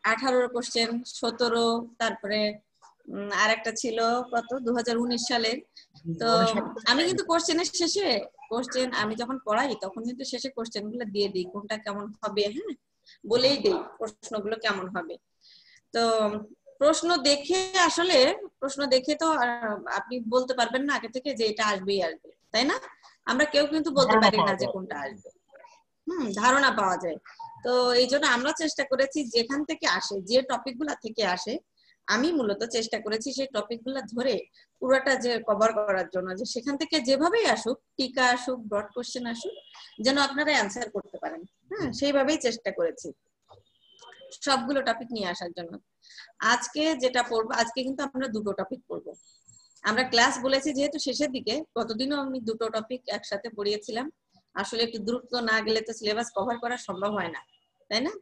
18 question, 17, তারপরে আর একটা ছিল কত 2019 সালে। তো আমি কিন্তু কোশ্চেন আমি যখন পড়াই তখন কিন্তু শেষে কোশ্চেন গুলো দিয়ে দিই কোনটা কেমন হবে, হ্যাঁ বলেই দিই প্রশ্নগুলো কেমন হবে। তো প্রশ্ন দেখে তো আপনি বলতে পারবেন না আগে থেকে যে এটা আসবেই আসবে, তাই না? আমরা কেউ কিন্তু বলতে পারি না যে কোনটা আসবে, ধারণা পাওয়া যায়। তো এই জন্য আমরা চেষ্টা করেছি যেখান থেকে আসে, যে টপিক গুলা থেকে আসে, আমি মূলত চেষ্টা করেছি সেই টপিক গুলা ধরে পুরোটা যে কভার করার জন্য, যে সেখান থেকে যেভাবেই আসুক, টিকা আসুক, ব্রড কোশ্চেন আসুক, যেন আপনারা অ্যান্সার করতে পারেন। সেইভাবেই চেষ্টা করেছি সবগুলো টপিক নিয়ে আসার জন্য। আজকে যেটা পড়বো, আজকে কিন্তু আমরা দুটো টপিক পড়বো। আমরা ক্লাস বলেছি যেহেতু শেষের দিকে, গতদিনও আমি দুটো টপিক একসাথে পড়িয়েছিলাম। আসলে একটু দ্রুত না গেলে তো সিলেবাস কভার করা সম্ভব হয় না, তাই না?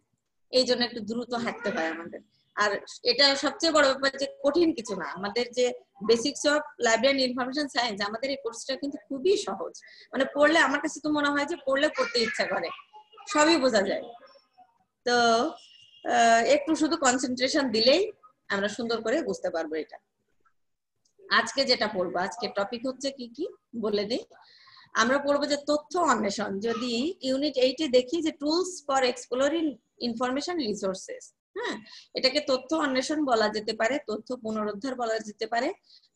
এই জন্য একটু দ্রুত হাঁটতে হয় আমাদের। আর এটা সবচেয়ে বড় ব্যাপার যে কঠিন কিছু না, আমাদের যে basics of library and information science, আমাদের এই কোর্সটা কিন্তু খুবই সহজ। মানে পড়লে আমার কাছে তো মনে হয় যে পড়লে পড়তে ইচ্ছা করে, সবই বোঝা যায়। তো একটু শুধু কনসেন্ট্রেশন দিলেই আমরা সুন্দর করে বুঝতে পারবো এটা। আজকে যেটা পড়বো, আজকে টপিক হচ্ছে কি কি বলে দিই। আমরা পড়বো যে তথ্য অন্বেষণ। যদি ইউনিট 8 এ দেখি যে tools for exploring information resources, হ্যাঁ, এটাকে তথ্য অন্বেষণ বলা যেতে পারে, তথ্য পুনরুদ্ধার বলা যেতে পারে,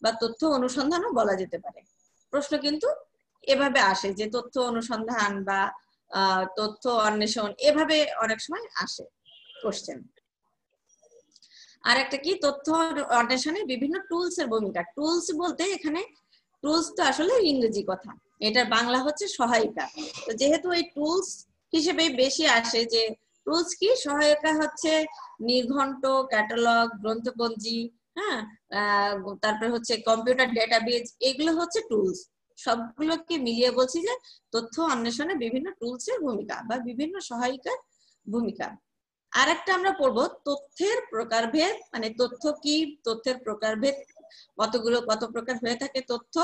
বা তথ্য অনুসন্ধানও বলা যেতে পারে। প্রশ্ন কিন্তু এভাবে আসে যে তথ্য অনুসন্ধান বা তথ্য অন্বেষণ, এভাবে অনেক সময় আসে কোশ্চেন। আর একটা কি, তথ্য অন্বেষণে বিভিন্ন টুলস এর ভূমিকা। টুলস বলতে এখানে টুলস তো আসলে ইংরেজি কথা, এটার বাংলা হচ্ছে সহায়িকা। তো যেহেতু এই টুলস হিসেবে বেশি আসে, যে টুলস কি, সহায়িকা হচ্ছে নির্ঘণ্ট, ক্যাটালগ, গ্রন্থপঞ্জি, হ্যাঁ, তারপরে হচ্ছে কম্পিউটার ডেটাবেজ, এগুলো হচ্ছে টুলস। সবগুলোকে মিলিয়ে বলছি যে তথ্য অন্বেষণে বিভিন্ন টুলস এর ভূমিকা বা বিভিন্ন সহায়িকার ভূমিকা। আর একটা আমরা পড়বো তথ্যের প্রকারভেদ, মানে তথ্য কি, তথ্যের প্রকারভেদ কত প্রকার হয়ে থাকে তথ্য,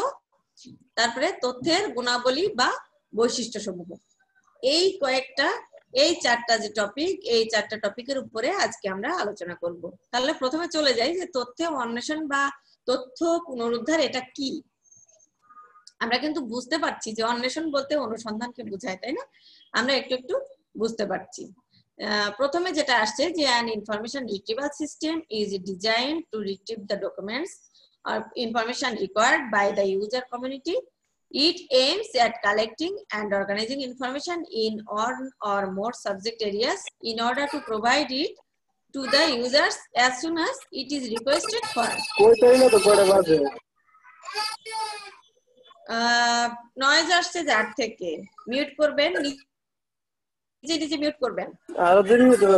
তারপরে তথ্যের গুণাবলী বা বৈশিষ্ট্য সমূহ। এই চারটা যে টপিক, এই চারটা টপিকের উপরে আজকে আমরা আলোচনা করব। তাহলে প্রথমে চলে যাই যে তথ্য অন্বেষণ বা তথ্য পুনরুদ্ধার এটা কি। আমরা কিন্তু বুঝতে পারছি যে অন্বেষণ বলতে অনুসন্ধানকে বোঝায়, তাই না? আমরা একটু একটু বুঝতে পারছি। প্রথমে যেটা আসছে যে an information retrieval system is designed to retrieve the documents or information required by the user community. It aims at collecting and organizing information in one or more subject areas in order to provide it to the users as soon as it is requested for. Noise আসছে যার থেকে, mute করবেন, নিজে নিজে mute করবেন,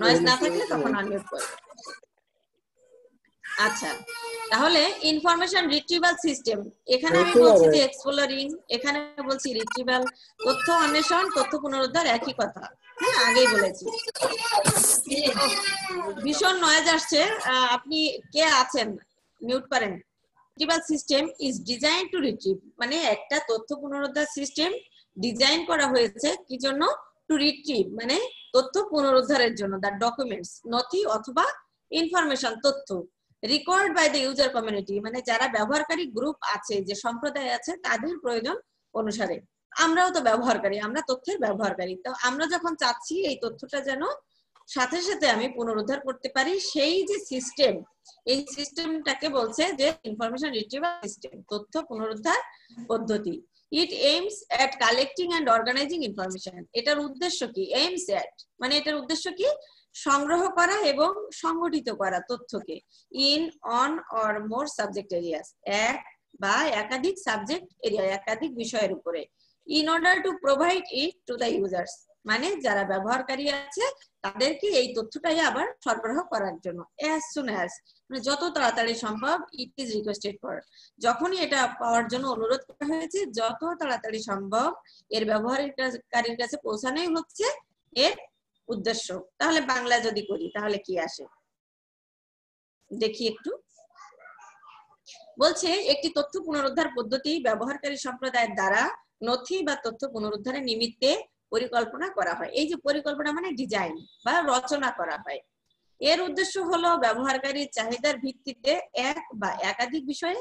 noise না থাকলে তখন আনমিউট করবেন। আচ্ছা, তাহলে ইনফরমেশন রিট্রিভাল সিস্টেম, এখানে আমি বলছি যে এক্সপ্লোরিং, এখানে বলছি রিট্রিভাল। তথ্য অন্বেষণ, তথ্য পুনরুদ্ধার একই কথা, হ্যাঁ, আগেই বলেছি। ভীষণ নয়েজ আসছে, আপনি কে আছেন মিউট করেন। Retrieval system is design to retrieve, মানে একটা তথ্য পুনরুদ্ধার সিস্টেম ডিজাইন করা হয়েছে কি জন্য? টু রিট্রিভ মানে তথ্য পুনরুদ্ধারের জন্য, দ্য ডকুমেন্টস নথি অথবা ইনফরমেশন তথ্য, required by the user community মানে যারা ব্যবহারকারী গ্রুপ আছে, যে সম্প্রদায় আছে, তাদের প্রয়োজন অনুসারে। আমরাও তো ব্যবহারকারী, আমরা তথ্যের ব্যবহারকারী। তো আমরা যখন চাচ্ছি এই তথ্যটা যেন সাথে সাথে আমি পুনরুদ্ধার করতে পারি, সেই যে সিস্টেম, এই সিস্টেমটাকে বলছে যে ইনফরমেশন রিট্রিভাল সিস্টেম, তথ্য পুনরুদ্ধার পদ্ধতি। It aims at collecting and organising information. এটার উদ্দেশ্য কি? এইমস এট মানে এটার উদ্দেশ্য কি? সংগ্রহ করা এবং সংগঠিত করা তথ্যকে in on or more subject areas, এক বা একাধিক সাবজেক্ট এরিয়া, একাধিক বিষয়ের উপরে, in order to provide it to the users মানে যারা ব্যবহারকারী আছে তাদেরকে এই তথ্যটাই আবার সরবরাহ করার জন্য, as soon as মানে যত তাড়াতাড়ি সম্ভব, ইট ইজ রিকোয়েস্টেড ফর যখনই এটা পাওয়ার জন্য অনুরোধ করা হয়েছে, যত তাড়াতাড়ি সম্ভব এর ব্যবহারকারীর কাছে পৌঁছানোই হচ্ছে এর উদ্দেশ্য। তাহলে বাংলা যদি করি তাহলে কি আসে দেখি একটু। বলছে একটি তথ্য পুনরুদ্ধার পদ্ধতি ব্যবহারকারী সম্প্রদায়ের দ্বারা নথি বা তথ্য পুনরুদ্ধারের নিমিত্তে পরিকল্পনা করা হয়। এই যে পরিকল্পনা মানে ডিজাইন বা রচনা করা হয়। এর উদ্দেশ্য হলো ব্যবহারকারীর চাহিদার ভিত্তিতে এক বা একাধিক বিষয়ে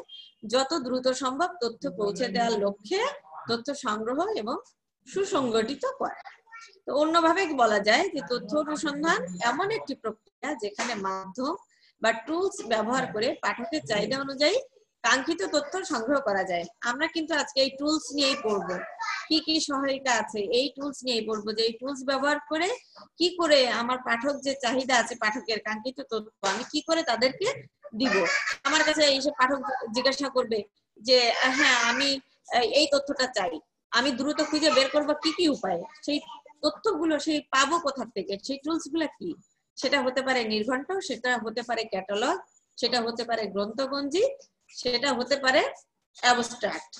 যত দ্রুত সম্ভব তথ্য পৌঁছে দেওয়ার লক্ষ্যে তথ্য সংগ্রহ এবং সুসংগঠিত করা। তো অন্যভাবে বলা যায় যে তথ্য অনুসন্ধান এমন একটি প্রক্রিয়া যেখানে মাধ্যম বা টুলস ব্যবহার করে পাঠকের চাহিদা অনুযায়ী কাঙ্ক্ষিত তথ্য সংগ্রহ করা যায়। আমরা কিন্তু আজকে এই টুলস নিয়েই পড়বো, কি কি সহায়িকা আছে এই টুলস নিয়েই পড়বো, যে এই টুলস ব্যবহার করে কি করে আমার পাঠক যে চাহিদা আছে পাঠকের কাঙ্ক্ষিত তথ্য আমি কি করে তাদেরকে দিব। আমার কাছে এসে পাঠক জিজ্ঞাসা করবে যে হ্যাঁ আমি এই তথ্যটা চাই, আমি দ্রুত খুঁজে বের করবো কি কি উপায়, সেই তথ্যগুলো সেই পাবো কোথা থেকে, সেই টুলস গুলা কি, সেটা হতে পারে নির্ঘণ্ট, সেটা হতে পারে ক্যাটালগ, সেটা হতে পারে গ্রন্থগঞ্জি, সেটা হতে পারে অ্যাবস্ট্রাক্ট।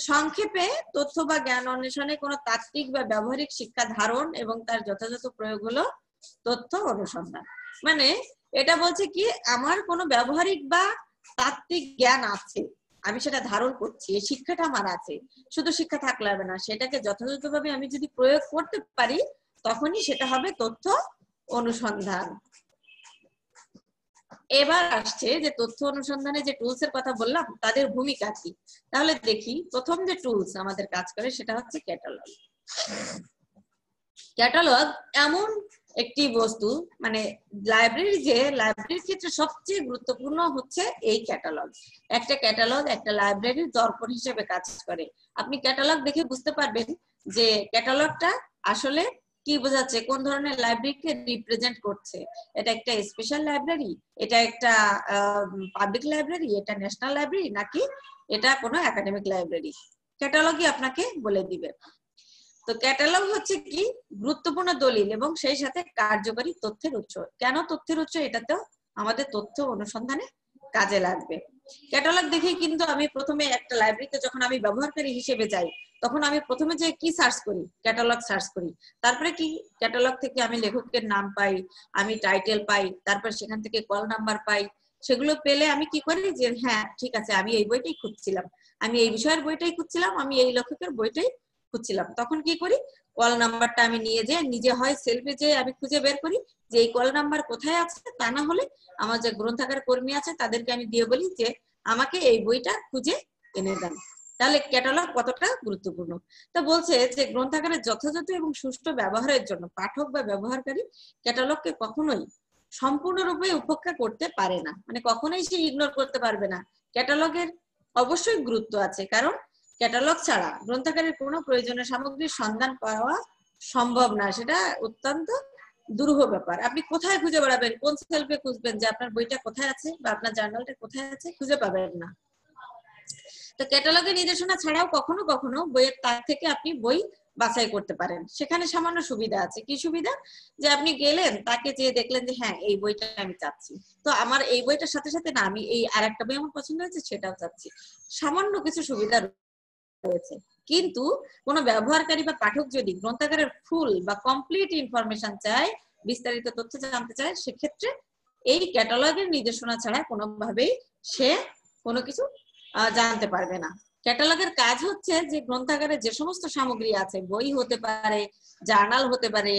সংক্ষেপে তথ্য বা জ্ঞান অন্বেষণে কোনো তাত্ত্বিক বা ব্যবহারিক শিক্ষা ধারণ এবং তার যথাযথ প্রয়োগ হলো তথ্য অনুসন্ধান। মানে এটা বলছে কি আমার কোনো ব্যবহারিক বা তাত্ত্বিক জ্ঞান আছে, আমি সেটা ধারণ করছি, এই শিক্ষাটা আমার আছে, শুধু শিক্ষা থাকলে হবে না, সেটাকে যথাযথভাবে আমি যদি প্রয়োগ করতে পারি তখনই সেটা হবে তথ্য অনুসন্ধান। এবার আসছে যে তথ্য অনুসন্ধানে যে টুলস এর কথা বললাম তাদের ভূমিকা কি। তাহলে দেখি প্রথম যে টুলস আমাদের কাজ করে সেটা হচ্ছে ক্যাটালগ। ক্যাটালগ এমন একটি বস্তু, মানে লাইব্রেরির ক্ষেত্রে সবচেয়ে গুরুত্বপূর্ণ হচ্ছে এই ক্যাটালগ। একটা ক্যাটালগ একটা লাইব্রেরির দর্পণ হিসেবে কাজ করে। আপনি ক্যাটালগ দেখে বুঝতে পারবেন যে ক্যাটালগটা আসলে কি বোঝাচ্ছে, কোন ধরনের লাইব্রেরিকে রিপ্রেজেন্ট করছে। এটা একটা স্পেশাল লাইব্রেরি, এটা একটা পাবলিক লাইব্রেরি, এটা ন্যাশনাল লাইব্রেরি, নাকি এটা কোনো একাডেমিক লাইব্রেরি, ক্যাটালগই আপনাকে বলে দিবে। তো ক্যাটালগ হচ্ছে কি গুরুত্বপূর্ণ দলিল এবং সেই সাথে কার্যকরী তথ্যের উৎস। কেন তথ্যের উৎস, এটাতেও আমাদের তথ্য অনুসন্ধানে কাজে লাগবে। ক্যাটালগ দেখেই কিন্তু আমি প্রথমে একটা লাইব্রেরিতে যখন আমি ব্যবহারকারী হিসেবে যাই তখন আমি প্রথমে যে কি সার্চ করি, ক্যাটালগ সার্চ করি, তারপরে কি ক্যাটালগ থেকে আমি লেখকের নাম পাই, আমি টাইটেল পাই, তারপর সেখান থেকে কল নাম্বার পাই। সেগুলো পেলে আমি কি করি যে হ্যাঁ ঠিক আছে আমি এই বইটাই খুঁজছিলাম, আমি এই বিষয়ের বইটাই খুঁজছিলাম, আমি এই লেখকের বইটাই খুঁজছিলাম, তখন কি করি কল নাম্বারটা আমি নিয়ে যে নিজে হয় সেলফে যে আমি খুঁজে বের করি যে এই কল নাম্বার কোথায় আছে, তা না হলে আমার যে গ্রন্থাগার কর্মী আছে তাদেরকে আমি দিয়ে বলি যে আমাকে এই বইটা খুঁজে এনে দেন। তাহলে ক্যাটালগ কতটা গুরুত্বপূর্ণ। তা বলছে যে গ্রন্থাগারের যথাযথ এবং সুষ্ঠু ব্যবহারের জন্য পাঠক বা ব্যবহারকারী ক্যাটালগকে কখনোই সম্পূর্ণরূপে উপেক্ষা করতে পারে না, মানে কখনোই সে ইগনোর করতে পারবে না। ক্যাটালগের অবশ্যই গুরুত্ব আছে, কারণ ক্যাটালগ ছাড়া গ্রন্থাগারের কোনো প্রয়োজনীয় সামগ্রীর সন্ধান পাওয়া সম্ভব না, সেটা অত্যন্ত দুরূহ ব্যাপার। আপনি কোথায় খুঁজে বেড়াবেন, কোন সেলফে খুঁজবেন যে আপনার বইটা কোথায় আছে বা আপনার জার্নালটা কোথায় আছে, খুঁজে পাবেন না। তো ক্যাটালগের নির্দেশনা ছাড়াও কখনো কখনো বইয়ের তাক থেকে আপনি বই বাছাই করতে পারেন। সেখানে সামান্য সুবিধা আছে। কি সুবিধা, যে আপনি গেলেন তাকে যেয়ে দেখলেন যে হ্যাঁ এই বইটা আমি চাচ্ছি, তো আমার এই বইটার সাথে সাথে না আমি এই আরেকটা বই আমার পছন্দ হয়েছে সেটাও চাচ্ছি। সামান্য কিছু সুবিধা রয়েছে। কিন্তু কোন ব্যবহারকারী বা পাঠক যদি গ্রন্থাগারের ফুল বা কমপ্লিট ইনফরমেশন চায়, বিস্তারিত তথ্য জানতে চায়, সেক্ষেত্রে এই ক্যাটালগের নির্দেশনা ছাড়া কোনোভাবেই সে কোনো কিছু জানতে পারবে না। ক্যাটালগের কাজ হচ্ছে যে গ্রন্থাগারে যে সমস্ত সামগ্রী আছে, বই হতে পারে, জার্নাল হতে পারে,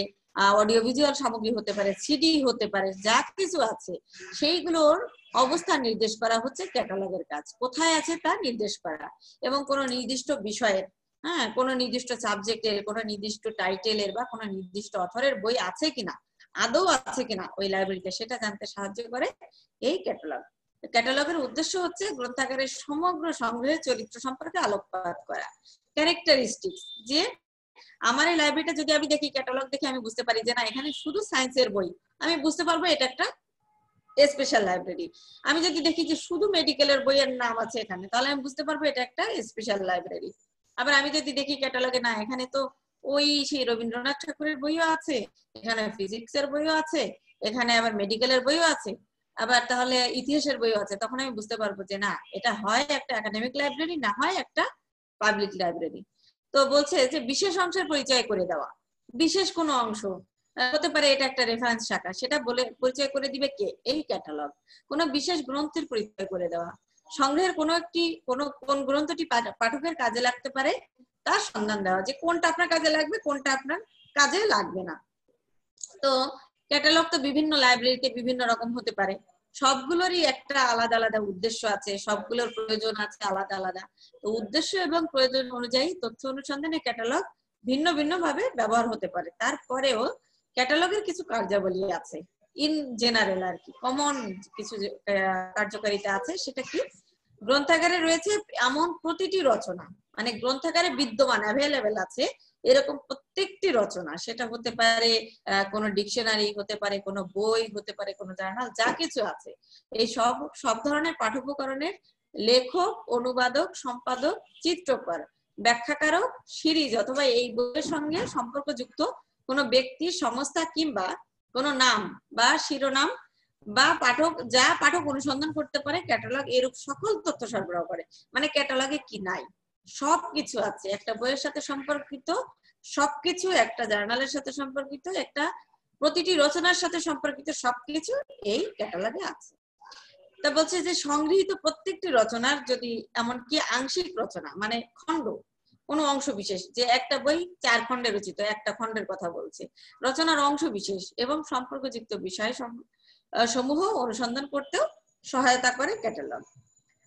অডিও ভিজুয়াল সামগ্রী হতে পারে, সিডি হতে পারে, যা কিছু আছে সেইগুলোর অবস্থান নির্দেশ করা হচ্ছে ক্যাটালগের কাজ। কোথায় আছে তা নির্দেশ করা এবং কোন নির্দিষ্ট বিষয়ের, হ্যাঁ কোন নির্দিষ্ট সাবজেক্টের, কোন নির্দিষ্ট টাইটেলের বা কোন নির্দিষ্ট অথরের বই আছে কিনা, আদৌ আছে কিনা ওই লাইব্রেরিতে, সেটা জানতে সাহায্য করে এই ক্যাটালগ। ক্যাটালগের উদ্দেশ্য হচ্ছে গ্রন্থাগারের সমগ্র সংগ্রহের চরিত্র সম্পর্কে আলোকপাত করা। ক্যারেক্টারিস্টিক্স, যে আমার এই লাইব্রেরিটা যদি আমি দেখি ক্যাটালগ দেখে আমি বুঝতে পারি যে না এখানে শুধু সায়েন্সের বই, আমি বুঝতে পারবো এটা একটা স্পেশাল লাইব্রেরি। আমি যদি দেখি যে শুধু মেডিকেলের বইয়ের নাম আছে এখানে, তাহলে আমি বুঝতে পারবো এটা একটা স্পেশাল লাইব্রেরি। আবার আমি যদি দেখি ক্যাটালগে না এখানে তো ওই সেই রবীন্দ্রনাথ ঠাকুরের বইও আছে, এখানে ফিজিক্সের বইও আছে, এখানে আবার মেডিকেলের বইও আছে, আবার তাহলে ইতিহাসের বইও আছে, তখন আমি বুঝতে পারবো যে না এটা হয় একটা একাডেমিক লাইব্রেরি, না হয় একটা পাবলিক লাইব্রেরি। তো বলছে যে বিশেষ অংশের পরিচয় করে দেওয়া। বিশেষ কোনো অংশ হতে পারে এটা একটা রেফারেন্স শাখা, সেটা বলে পরিচয় করে দিবে কে, এই ক্যাটালগ। কোনো বিশেষ গ্রন্থের পরিচয় করে দেওয়া। সংগ্রহের কোন গ্রন্থটি পাঠকের কাজে লাগতে পারে তার সন্ধান দেওয়া, যে কোনটা আপনার কাজে লাগবে কোনটা আপনার কাজে লাগবে না। তো ক্যাটালগ তো বিভিন্ন লাইব্রেরিতে বিভিন্ন রকম হতে পারে, সবগুলোরই একটা আলাদা আলাদা উদ্দেশ্য আছে, সবগুলোর প্রয়োজন আছে আলাদা আলাদা। তো উদ্দেশ্য এবং প্রয়োজন অনুযায়ী তথ্য অনুসন্ধানে ক্যাটালগ ভিন্ন ভিন্ন ভাবে ব্যবহার হতে পারে। তারপরেও ক্যাটালগের কিছু কার্যাবলী আছে ইন জেনারেল আর কি, কমন কিছু কার্যকারিতা আছে। সেটা কি, গ্রন্থাগারে রয়েছে এমন প্রতিটি রচনা, মানে গ্রন্থাগারে বিদ্যমান অ্যাভেলেবেল আছে এরকম প্রত্যেকটি রচনা, সেটা হতে পারে কোনো ডিকশনারি, হতে পারে কোনো বই, হতে পারে কোনো জার্নাল, যা কিছু আছে এই সব ধরনের পাঠ্যোপকরণের লেখক, অনুবাদক, সম্পাদক, চিত্রকর, ব্যাখ্যাকারক, সিরিজ অথবা এই বইয়ের সঙ্গে সম্পর্কযুক্ত কোনো ব্যক্তি, সংস্থা কিংবা কোনো নাম বা শিরোনাম বা পাঠক অনুসন্ধান করতে পারে ক্যাটালগ এরূপ সকল তথ্য সরবরাহ করে। মানে ক্যাটালগে কি নাই, সবকিছু আছে। একটা বইয়ের সাথে সম্পর্কিত সবকিছু, একটা জার্নালের সাথে সম্পর্কিত, একটা প্রতিটি রচনার সাথে সম্পর্কিত সবকিছু এই ক্যাটালগে আছে। তা বলছে যে সংগৃহীত প্রত্যেকটি রচনার, যদি এমনকি আংশিক রচনা মানে খণ্ড, কোনো অংশ বিশেষ, যে একটা বই 4 খণ্ডে রচিত, একটা খণ্ডের কথা বলছে, রচনার অংশ বিশেষ এবং সম্পর্কযুক্ত বিষয় সমূহ অনুসন্ধান করতেও সহায়তা করে ক্যাটালগ।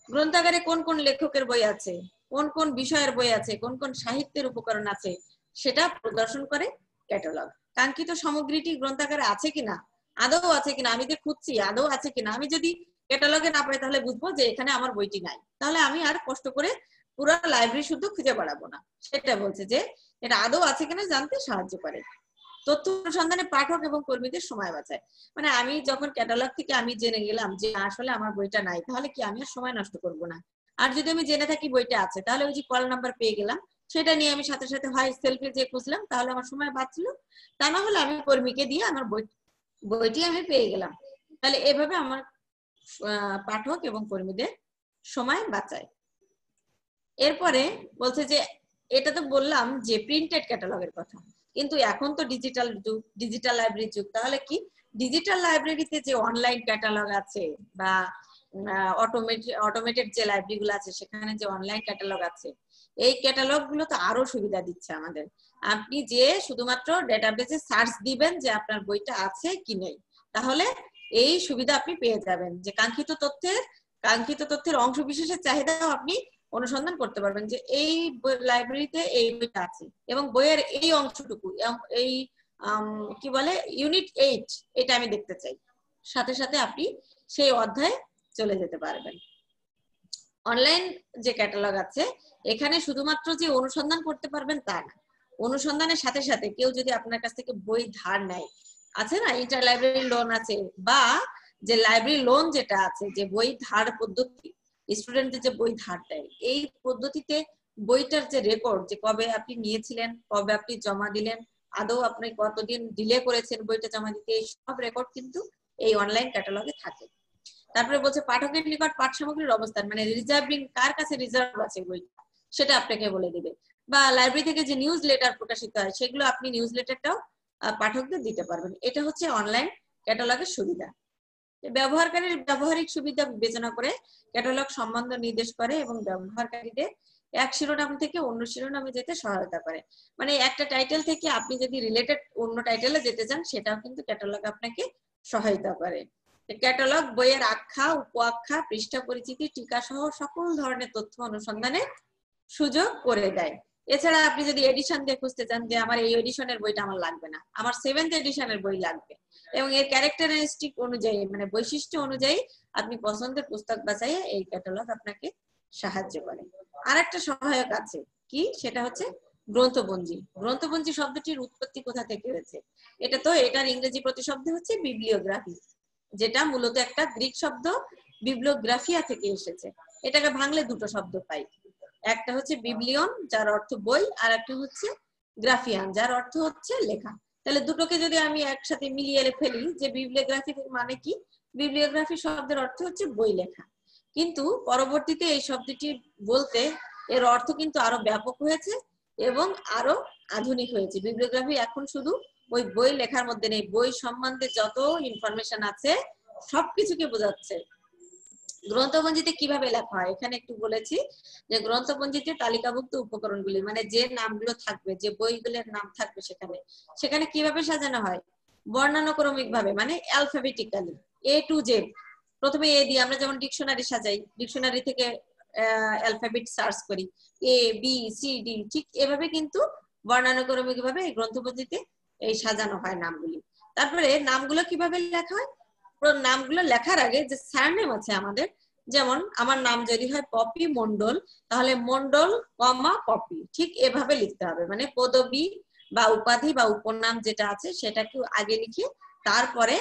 গ্রন্থাগারে কোন কোন লেখকের বই আছে, কোন কোন বিষয়ের বই আছে, কোন কোন সাহিত্যের উপকরণ আছে, সেটা প্রদর্শন করে ক্যাটালগ। কাঙ্ক্ষিত সামগ্রীটি গ্রন্থাগারে আছে কিনা, আদৌ আছে কিনা, আমি যে খুঁজছি আদৌ আছে কিনা, আমি যদি ক্যাটালগে না পাই তাহলে বুঝবো যে এখানে আমার বইটি নাই, তাহলে আমি আর কষ্ট করে পুরো লাইব্রেরি শুধু খুঁজে বেড়াবো না। সেটা বলছে যে এটা আদৌ আছে কিনা জানতে সাহায্য করে। তথ্য অনুসন্ধানে পাঠক এবং কর্মীদের সময় বাঁচায়। মানে আমি যখন ক্যাটালগ থেকে আমি জেনে গেলাম যে আসলে আমার বইটা নাই, তাহলে কি আমি আর সময় নষ্ট করব না। আর যদি আমি জেনে থাকি বইটা আছে, তাহলে ওই যে কল নাম্বার পেয়ে গেলাম, সেটা নিয়ে আমি সাথে সাথে হয় সেলফি যে খুঁজলাম, তাহলে আমার সময় বাঁচলো। তা না হলে আমি কর্মীকে দিয়ে আমার বইটি আমি পেয়ে গেলাম। তাহলে এভাবে আমার পাঠক এবং কর্মীদের সময় বাঁচায়। এরপরে বলছে যে এটা তো বললাম যে প্রিন্টেড ক্যাটালগের কথা, কিন্তু এখন তো ডিজিটাল যুগ, ডিজিটাল লাইব্রেরি যুগ। তাহলে কি, ডিজিটাল লাইব্রেরিতে যে অনলাইন ক্যাটালগ আছে বা অটোমেটেড যে লাইব্রেরি গুলো আছে, সেখানে যে অনলাইন ক্যাটালগ আছে, এই ক্যাটালগ গুলো তো আরো সুবিধা দিচ্ছে আমাদের। আপনি যে শুধুমাত্র ডেটাবেসে সার্চ দিবেন যে আপনার বইটা আছে কি নেই, তাহলে এই সুবিধা আপনি পেয়ে যাবেন যে কাঙ্ক্ষিত তথ্যের অংশ বিশেষের চাহিদাও আপনি অনুসন্ধান করতে পারবেন যে এই লাইব্রেরিতে এই বইটা আছে এবং বইয়ের এই অংশটুকু, এই কি বলে ইউনিট 8, এটা আমি দেখতে চাই। সাথে সাথে আপনি সেই অধ্যায়ে চলে যেতে পারবেন। অনলাইন যে ক্যাটালগ আছে, এখানে শুধুমাত্র যে অনুসন্ধান করতে পারবেন তা না, অনুসন্ধানের সাথে সাথে কেউ যদি আপনার কাছ থেকে বই ধার নেয়, আছে না ইন্টার লাইব্রেরি লোন আছে, বা যে লাইব্রেরি লোন যেটা আছে, যে বই ধার পদ্ধতি, স্টুডেন্টদের যে বই ধার দেয়, এই পদ্ধতিতে বইটার যে রেকর্ড, যে কবে আপনি নিয়েছিলেন, কবে আপনি জমা দিলেন, আদৌ আপনি কতদিন ডিলে করেছেন বইটা জমা দিতে, এই সব রেকর্ড কিন্তু এই অনলাইন ক্যাটালগে থাকে। তারপরে বলছে পাঠকের নিকট পাঠ সামগ্রীর অবস্থান, মানে রিজার্ভিং, কার কাছে রিজার্ভ আছে বইটা, সেটা আপনাকে বলে দিবে। বা লাইব্রেরি থেকে যে নিউজ লেটার প্রকাশিত হয়, সেগুলো আপনি নিউজ লেটারটাও পাঠকদের দিতে পারবেন। এটা হচ্ছে অনলাইন ক্যাটালগের সুবিধা। ব্যবহারকারীর ব্যবহারিক সুবিধা বিবেচনা করে ক্যাটালগ সম্বন্ধ নির্দেশ করে এবং ব্যবহারকারীদের এক শিরোনাম থেকে অন্য শিরোনামে যেতে সহায়তা করে। মানে একটা টাইটেল থেকে আপনি যদি রিলেটেড অন্য টাইটেলে যেতে চান, সেটাও কিন্তু ক্যাটালগ আপনাকে সহায়তা করে। ক্যাটালগ বইয়ের আখ্যা, উপ-আখ্যা, পৃষ্ঠা পরিচিতি, টিকা সহ সকল ধরনের তথ্য অনুসন্ধানে সুযোগ করে দেয়। এছাড়া আপনি যদি এডিশন দিয়ে খুঁজতে চান যে আমার এই এডিশনের বইটা আমার লাগবে না, আমার 7th এডিশনের বই লাগবে, এবং এর ক্যারেক্টারিস্টিক অনুযায়ী, মানে বৈশিষ্ট্য অনুযায়ী আপনি পছন্দের পুস্তক বাছাইয়ে এই ক্যাটালগ আপনাকে সাহায্য করে। আর একটা সহায়ক আছে, কি সেটা হচ্ছে গ্রন্থপঞ্জি। গ্রন্থপঞ্জি শব্দটির উৎপত্তি কোথা থেকে হয়েছে? এটার ইংরেজি প্রতিশব্দ হচ্ছে বিবলিওগ্রাফি, যেটা মূলত একটা গ্রিক শব্দ বিবলিওগ্রাফিয়া থেকে এসেছে। এটাকে ভাঙলে দুটো শব্দ পাই, একটা হচ্ছে বিবলিয়ন যার অর্থ বই, আর একটা হচ্ছে গ্রাফিয়ান যার অর্থ হচ্ছে লেখা। তাহলে দুটোকে যদি আমি একসাথে মিলিয়ে ফেলি যে বিবলিওগ্রাফি মানে কি, বিবলিওগ্রাফি শব্দের অর্থ হচ্ছে বই লেখা। কিন্তু পরবর্তীতে এই শব্দটি বলতে এর অর্থ কিন্তু আরো ব্যাপক হয়েছে এবং আরো আধুনিক হয়েছে। বিবলিওগ্রাফি এখন শুধু ওই বই লেখার মধ্যে নেই, বই সম্বন্ধে যত ইনফরমেশন আছে সবকিছুকে বোঝাচ্ছে। গ্রন্থপঞ্জিতে কিভাবে লেখা হয় এখানে একটু বলেছি, যে গ্রন্থপঞ্জিতে তালিকাভুক্ত উপকরণগুলি, মানে যে নামগুলো থাকবে, যে বইগুলোর নাম থাকবে সেখানে কিভাবে সাজানো হয়। বর্ণানুক্রমিক ভাবে, মানে অ্যালফাবেটিক্যালি A to Z। প্রথমে এ দিয়ে আমরা যেমন ডিকশনারি সাজাই, ডিকশনারি থেকে অ্যালফাবেট সার্চ করি, A B C D, ঠিক এভাবে কিন্তু বর্ণানুক্রমিক ভাবে এই গ্রন্থপঞ্জিতে এই সাজানো হয় নামগুলি। তারপরে নামগুলো কিভাবে লেখা হয়? নামগুলো লেখার আগে যে সারনেম আছে আমাদের, যেমন আমার নাম যদি হয় পপি মন্ডল, তাহলে মন্ডল কমা পপি, ঠিক এভাবে লিখতে হবে। মানে পদবী বা উপাধি বা উপনাম যেটা আছে সেটাকে আগে লিখে তারপরে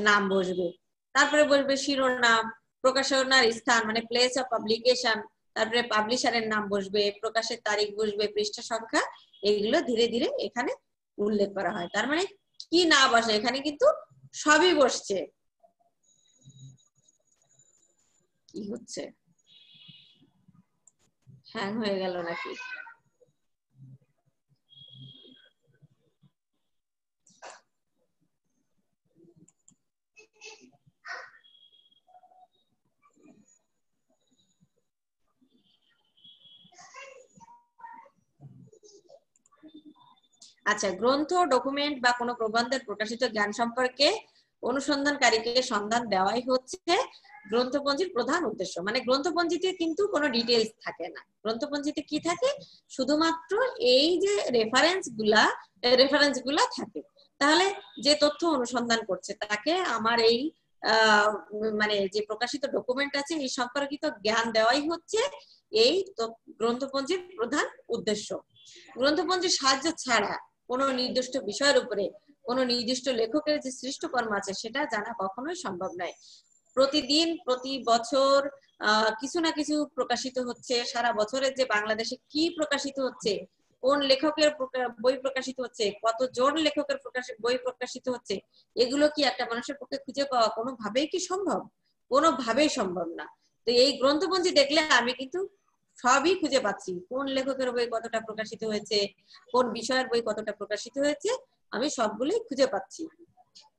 নাম বসবে। তারপরে বসবে শিরোনাম, প্রকাশনার স্থান মানে প্লেস অফ পাবলিকেশন, তারপরে পাবলিশারের নাম বসবে, প্রকাশের তারিখ বসবে, পৃষ্ঠা সংখ্যা, এগুলো ধীরে ধীরে এখানে উল্লেখ করা হয়। তার মানে কি না বসে এখানে কিন্তু সবই বসছে। কি হচ্ছে, হ্যাং হয়ে গেল নাকি? আচ্ছা, গ্রন্থ, ডকুমেন্ট বা কোনো প্রবন্ধের প্রকাশিত জ্ঞান সম্পর্কে অনুসন্ধানকারীকে সন্ধান দেওয়াই হচ্ছে গ্রন্থপঞ্জির প্রধান উদ্দেশ্য। মানে গ্রন্থপঞ্জিতে কিন্তু কোনো ডিটেইলস থাকে না। গ্রন্থপঞ্জিতে কি থাকে? শুধুমাত্র এই যে রেফারেন্স গুলা থাকে। তাহলে যে তথ্য অনুসন্ধান করছে তাকে আমার এই মানে যে প্রকাশিত ডকুমেন্ট আছে এই সম্পর্কিত জ্ঞান দেওয়াই হচ্ছে এই গ্রন্থপঞ্জির প্রধান উদ্দেশ্য। গ্রন্থপঞ্জির সাহায্য ছাড়া কোনো নির্দিষ্ট বিষয়ের উপরে কোনো নির্দিষ্ট লেখকের যে সৃষ্ট কর্ম আছে সেটা জানা কখনোই সম্ভব নয়। প্রতিদিন প্রতি বছর কিছু না কিছু প্রকাশিত হচ্ছে। সারা বছরে যে বাংলাদেশে কি প্রকাশিত হচ্ছে, কোন লেখকের বই প্রকাশিত হচ্ছে, কতজন লেখকের বই প্রকাশিত হচ্ছে, এগুলো কি একটা মানুষের পক্ষে খুঁজে পাওয়া কোনোভাবেই কি সম্ভব? কোনোভাবেই সম্ভব না। তো এই গ্রন্থপঞ্জি দেখলে আমি কিন্তু সবই খুঁজে পাচ্ছি, কোন লেখকের বই কতটা প্রকাশিত হয়েছে, কোন বিষয়ের বই কতটা প্রকাশিত হয়েছে, আমি সবগুলোই খুঁজে পাচ্ছি।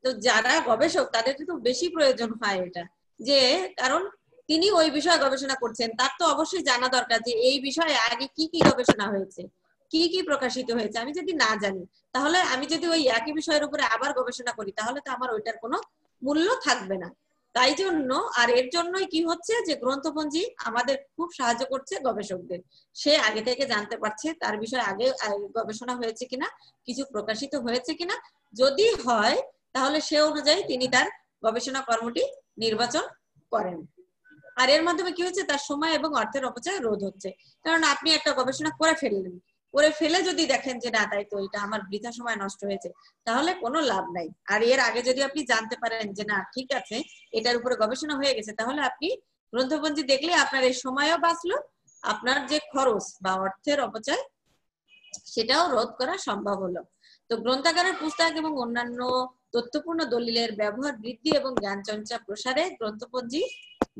তো যারা গবেষক তাদের তো বেশি প্রয়োজন হয় এটা, যে কারণ তিনি ওই বিষয়ে গবেষণা করছেন, তার তো অবশ্যই জানা দরকার যে এই বিষয়ে আগে কি কি গবেষণা হয়েছে, কি কি প্রকাশিত হয়েছে। আমি যদি না জানি, তাহলে আমি যদি ওই একই বিষয়ের উপরে আবার গবেষণা করি, তাহলে তো আমার ওইটার কোনো মূল্য থাকবে না। তাই জন্য আর এর জন্যই কি হচ্ছে যে গ্রন্থপঞ্জি আমাদের খুব সাহায্য করছে গবেষকদের। সে আগে থেকে জানতে পারছে তার বিষয়ে আগে গবেষণা হয়েছে কিনা, কিছু প্রকাশিত হয়েছে কিনা, যদি হয় তাহলে সে অনুযায়ী তিনি তার গবেষণা কর্মটি নির্বাচন করেন। আর এর মাধ্যমে কি হচ্ছে, তার সময় এবং অর্থের অপচয় রোধ হচ্ছে। কারণ আপনি একটা গবেষণা করে ফেললেন, করে ফেলে যদি দেখেন যে না, তাই তো এটা আমার বৃথা সময় নষ্ট হয়েছে, তাহলে কোনো লাভ নাই। আর এর আগে যদি আপনি জানতে পারেন যে না ঠিক আছে এটার উপরে গবেষণা হয়ে গেছে, তাহলে আপনি গ্রন্থপঞ্জি দেখলে আপনার এই সময়ও বাঁচলো, আপনার যে খরচ বা অর্থের অপচয় সেটাও রোধ করা সম্ভব হলো। তো গ্রন্থাগারের পুস্তক এবং অন্যান্য তথ্যপূর্ণ দলিলের ব্যবহার বৃদ্ধি এবং জ্ঞান চর্চা প্রসারে গ্রন্থপঞ্জি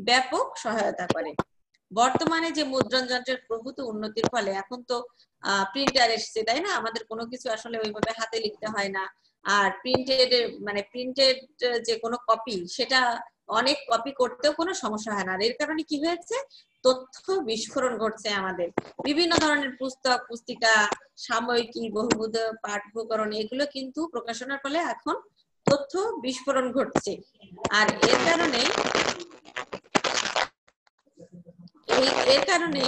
ব্যাপক সহায়তা করে। বর্তমানে যে মুদ্রণ যন্ত্রের প্রভূত উন্নতির ফলে এখন তো প্রিন্টার এসছে, তাই না? আমাদের কোনো কিছু আসলে ওইভাবে হাতে লিখতে হয় না। আর প্রিন্টেড যে কোনো কপি, সেটা অনেক কপি করতেও কোনো সমস্যা হয় না। আর এর কারণে কি হয়েছে, তথ্য বিস্ফোরণ ঘটছে। আমাদের বিভিন্ন ধরনের পুস্তক, পুস্তিকা, সাময়িকী, বহুবিধ পাঠ্যকরণ, এগুলো কিন্তু প্রকাশনার ফলে এখন তথ্য বিস্ফোরণ ঘটছে। আর এর কারণে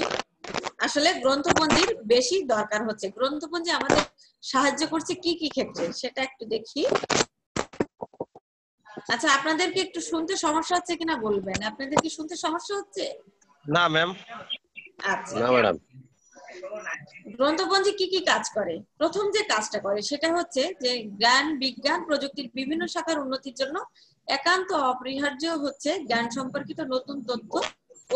আসলে গ্রন্থপঞ্জির বেশি দরকার হচ্ছে। গ্রন্থপঞ্জি আমাদের সাহায্য করছে কি কি ক্ষেত্রে সেটা একটু দেখি। আচ্ছা, আপনাদেরকে একটু শুনতে সমস্যা হচ্ছে কিনা বলবেন। আপনাদের কি শুনতে সমস্যা হচ্ছে? না ম্যাম। আচ্ছা, না ম্যাডাম। গ্রন্থপঞ্জি কি কি কাজ করে? প্রথম যে কাজটা করে সেটা হচ্ছে যে জ্ঞান, বিজ্ঞান, প্রযুক্তির বিভিন্ন শাখার উন্নতির জন্য একান্ত অপরিহার্য হচ্ছে জ্ঞান সম্পর্কিত নতুন তথ্য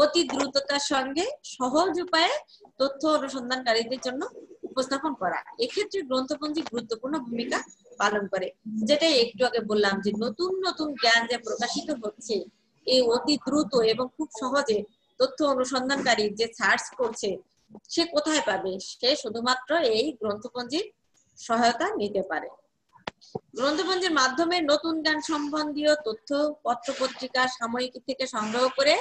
অতি দ্রুততার সঙ্গে সহজ উপায়ে তথ্য অনুসন্ধানকারীদের জন্য উপস্থাপন করা। এক্ষেত্রে গ্রন্থপঞ্জি গুরুত্বপূর্ণ ভূমিকা পালন করে। যেটাই একটু আগে বললাম যে নতুন নতুন জ্ঞান যে প্রকাশিত হচ্ছে, এই অতি দ্রুত এবং খুব সহজে তথ্য অনুসন্ধানকারী যে সার্চ করছে, সে কোথায় পাবে? সে শুধুমাত্র এই গ্রন্থপঞ্জির সহায়তা নিতে পারে। গ্রন্থপঞ্জির মাধ্যমে নতুন জ্ঞান সম্বন্ধীয় তথ্য পত্র পত্রিকা, সাময়িকী থেকে সংগ্রহ করে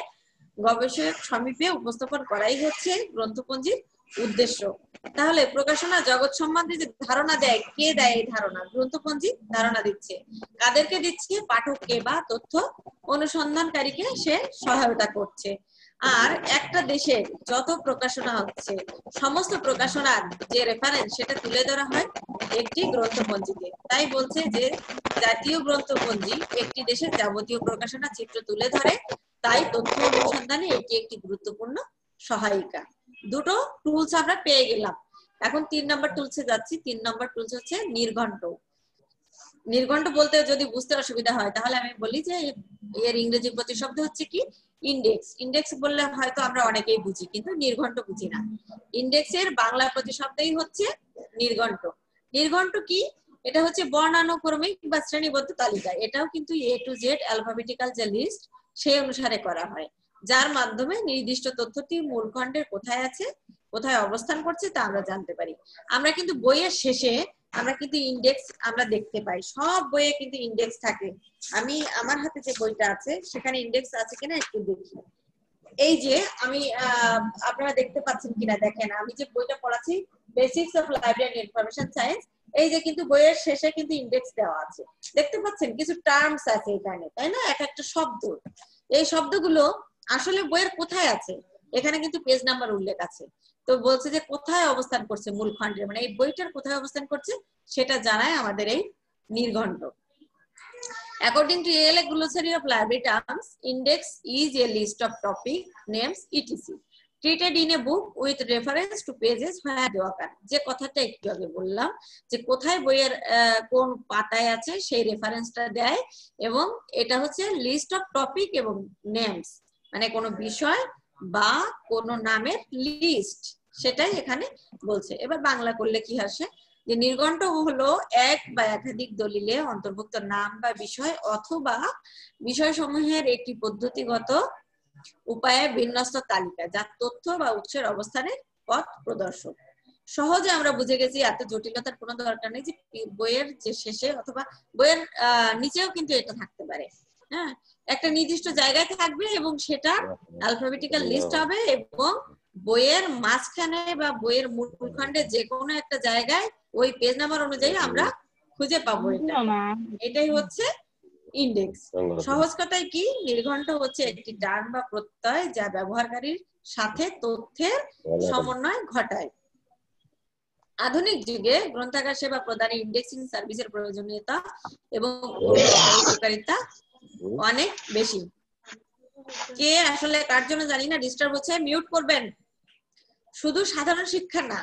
গবেষক সমীপে উপস্থাপন করাই হচ্ছে গ্রন্থপঞ্জির উদ্দেশ্য। তাহলে প্রকাশনা জগৎ সম্বন্ধে যে ধারণা দেয়, কে দেয় এই ধারণা? গ্রন্থপঞ্জি ধারণা দিচ্ছে। কাদেরকে দিচ্ছে? পাঠককে বা তথ্য অনুসন্ধানকারীকে সে সহায়তা করছে। আর একটা দেশে যত প্রকাশনা হচ্ছে সমস্ত প্রকাশনার যে রেফারেন্স সেটা তুলে ধরা হয় একটি গ্রন্থপঞ্জিতে। তাই বলছে যে জাতীয় গ্রন্থপঞ্জি একটি দেশের যাবতীয় প্রকাশনা চিত্র তুলে ধরে, তাই তথ্য অনুসন্ধানে এটি একটি গুরুত্বপূর্ণ সহায়িকা। দুটো টুলস আমরা পেয়ে গেলাম। এখন 3 নম্বর টুলসে যাচ্ছি। 3 নম্বর টুলস হচ্ছে নির্ঘণ্ট। নির্ঘণ্ট বলতে যদি বুঝতে অসুবিধা হয় তাহলে আমি বলি যে এর ইংরেজি প্রতিশব্দ হচ্ছে কি? ইন্ডেক্স। ইন্ডেক্স বললে হয়তো আমরা অনেকেই বুঝি, কিন্তু নির্ঘণ্ট বুঝি না। ইন্ডেক্সের বাংলা প্রতিশব্দই হচ্ছে নির্ঘণ্ট। নির্ঘণ্ট কি? এটা হচ্ছে বর্ণানুক্রমিক বা শ্রেণীবদ্ধ তালিকা। এটাও কিন্তু A to Z অ্যালফাবেটিক্যাল যে লিস্ট সেই অনুসারে করা হয়, যার মাধ্যমে নির্দিষ্ট তথ্যটি মূল খণ্ডের কোথায় আছে, কোথায় অবস্থান করছে তা আমরা জানতে পারি। আমরা কিন্তু বইয়ের শেষে আমরা কিন্তু ইন্ডেক্স আমরা দেখতে পাই, সব বইয়ে কিন্তু ইন্ডেক্স থাকে। আমি আমার হাতে যে বইটা আছে সেখানে ইন্ডেক্স আছে কিনা একটু দেখি। এই যে আমি আপনারা দেখতে পাচ্ছেন কিনা দেখেন, আমি যে বইটা পড়াচ্ছি basics of library information science, এই যে কিন্তু বইয়ের শেষে কিন্তু ইন্ডেক্স দেওয়া আছে। দেখতে পাচ্ছেন কিছু টার্মস আছে এখানে, তাই না? এক একটা শব্দ, এই শব্দগুলো আসলে বইয়ের কোথায় আছে এখানে কিন্তু পেজ নাম্বার উল্লেখ আছে। তো বলছে যে কোথায় অবস্থান করছে মূল খণ্ডের, মানে এই বইটার কোথায় অবস্থান করছে সেটা জানায় আমাদের এই নির্ঘণ্ট। According to ALA Glossary of Library Terms, index is a list of topic names etc. treated in a book with reference to pages where they occur. যে কথাটা একটু আগে বললাম যে কোথায় বইয়ের কোন পাতায় আছে সেই রেফারেন্সটা দেয়, এবং এটা হচ্ছে লিস্ট অফ টপিক এবং নেমস, মানে কোন বিষয় বা কোন নামের লিস্ট, সেটাই এখানে বলছে। এবার বাংলা করলে কি আসে? যে নির্ঘণ্ট হলো এক বা একাধিক দলিলে অন্তর্ভুক্ত নাম বা বিষয় অথবা বিষয়সমূহের একটি পদ্ধতিগত উপায়ে বিন্যস্ত তালিকা, যা তথ্য বা উৎসের অবস্থানের পথ প্রদর্শক। সহজে আমরা বুঝে গেছি, এত জটিলতার কোনো দরকার নেই যে বইয়ের যে শেষে অথবা বইয়ের নিচেও কিন্তু এটা থাকতে পারে। হ্যাঁ, একটা নির্দিষ্ট জায়গায় থাকবে এবং সেটা অ্যালফাবেটিক্যাল লিস্ট হবে, এবং বইয়ের মাঝখানে বা বইয়ের মূল খণ্ডে যে কোনো একটা জায়গায় ওই পেজ নাম্বার অনুযায়ী আমরা খুঁজে পাবো। এটাই হচ্ছে ইন্ডেক্স। সহজ কথায় কি, নির্ঘণ্ট হচ্ছে একটি টার্ম বা প্রত্যয় যা ব্যবহারকারীর সাথে তথ্যের সমন্বয় ঘটায়। আধুনিক যুগে গ্রন্থাগার সেবা প্রদানে ইন্ডেক্সিং সার্ভিসের প্রয়োজনীয়তা এবং উপকারিতা অনেক বেশি। কে আসলে কার জন্য জানি না, ডিস্টার্ব হচ্ছে, মিউট করবেন। শুধু সাধারণ শিক্ষা না,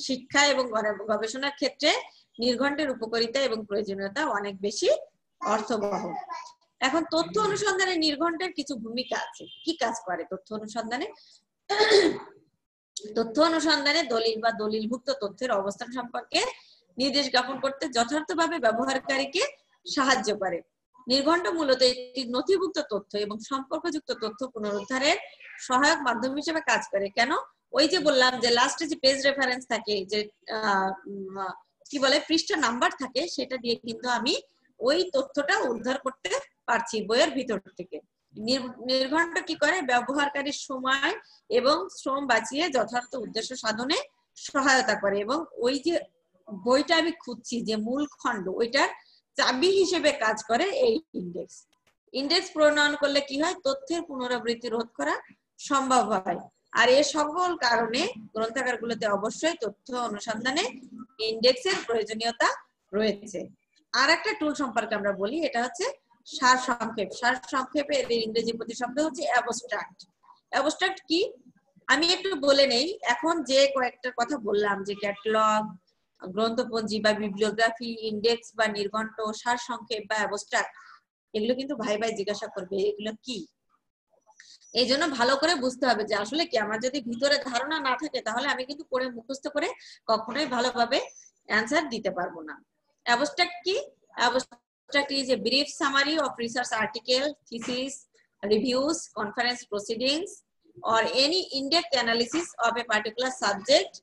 শিক্ষা এবং গবেষণার ক্ষেত্রে নির্ঘণ্টের উপকারিতা এবং প্রয়োজনীয়তা অনেক বেশি অর্থবহ। এখন তথ্য অনুসন্ধানে নির্ঘণ্টের কিছু ভূমিকা আছে। কি কাজ করে তথ্য অনুসন্ধানে? তথ্য অনুসন্ধানে দলিল বা দলিলভুক্ত তথ্যের অবস্থান সম্পর্কে নির্দেশ জ্ঞাপন করতে যথার্থভাবে ব্যবহারকারীকে সাহায্য করে। নির্ঘণ্ট মূলত একটি নথিভুক্ত তথ্য এবং সম্পর্কযুক্ত তথ্য পুনরুদ্ধারের সহায়ক মাধ্যম হিসেবে কাজ করে। কেন? ওই যে বললাম যে লাস্টে যে পেজ রেফারেন্স থাকে, যে কি বলে পৃষ্ঠা নাম্বার থাকে, সেটা দিয়ে কিন্তু আমি ওই তথ্যটা উদ্ধার করতে পারছি বইয়ের ভিতর থেকে। নির্ঘণ্ট কি করে? ব্যবহারকারীর সময় এবং শ্রম বাঁচিয়ে যথার্থ উদ্দেশ্য সাধনে সহায়তা করে, এবং ওই যে বইটা আমি খুঁজছি যে মূল খণ্ড, ওইটার চাবি হিসেবে কাজ করে এই ইন্ডেক্স। ইন্ডেক্স প্রণয়ন করলে কি হয়? তথ্যের পুনরাবৃত্তি রোধ করা সম্ভব হয়। আর এ সকল কারণে গ্রন্থাগারগুলোতে অবশ্যই তথ্য অনুসন্ধানে ইন্ডেক্সের প্রয়োজনীয়তা রয়েছে। আর একটা টুল সম্পর্কে আমরা বলি, এটা হচ্ছে সার সংক্ষেপ। সার সংক্ষেপে এর ইংরেজি প্রতিশব্দ হচ্ছে অ্যাবস্ট্রাক্ট। অ্যাবস্ট্রাক্ট কি আমি একটু বলে নেই। এখন যে কয়েকটার কথা বললাম, যে ক্যাটালগ, গ্রন্থপঞ্জি বা বিবলিওগ্রাফি, ইন্ডেক্স বা নির্ঘণ্ট, সার সংক্ষেপ বা অ্যাবস্ট্রাক্ট, এগুলো কিন্তু ভাই ভাই জিজ্ঞাসা করবে এগুলো কি। এই জন্য ভালো করে বুঝতে হবে যে আসলে কি। আমার যদি ভিতরে ধারণা না থাকে তাহলে আমি কিন্তু পড়ে মুখস্থ করে কখনোই ভালোভাবে অ্যান্সার দিতে পারবো না। অ্যাবস্ট্রাক্ট কি? Abstract is a brief summary of research article, thesis, reviews, conference proceedings, or any in-depth analysis of a particular subject,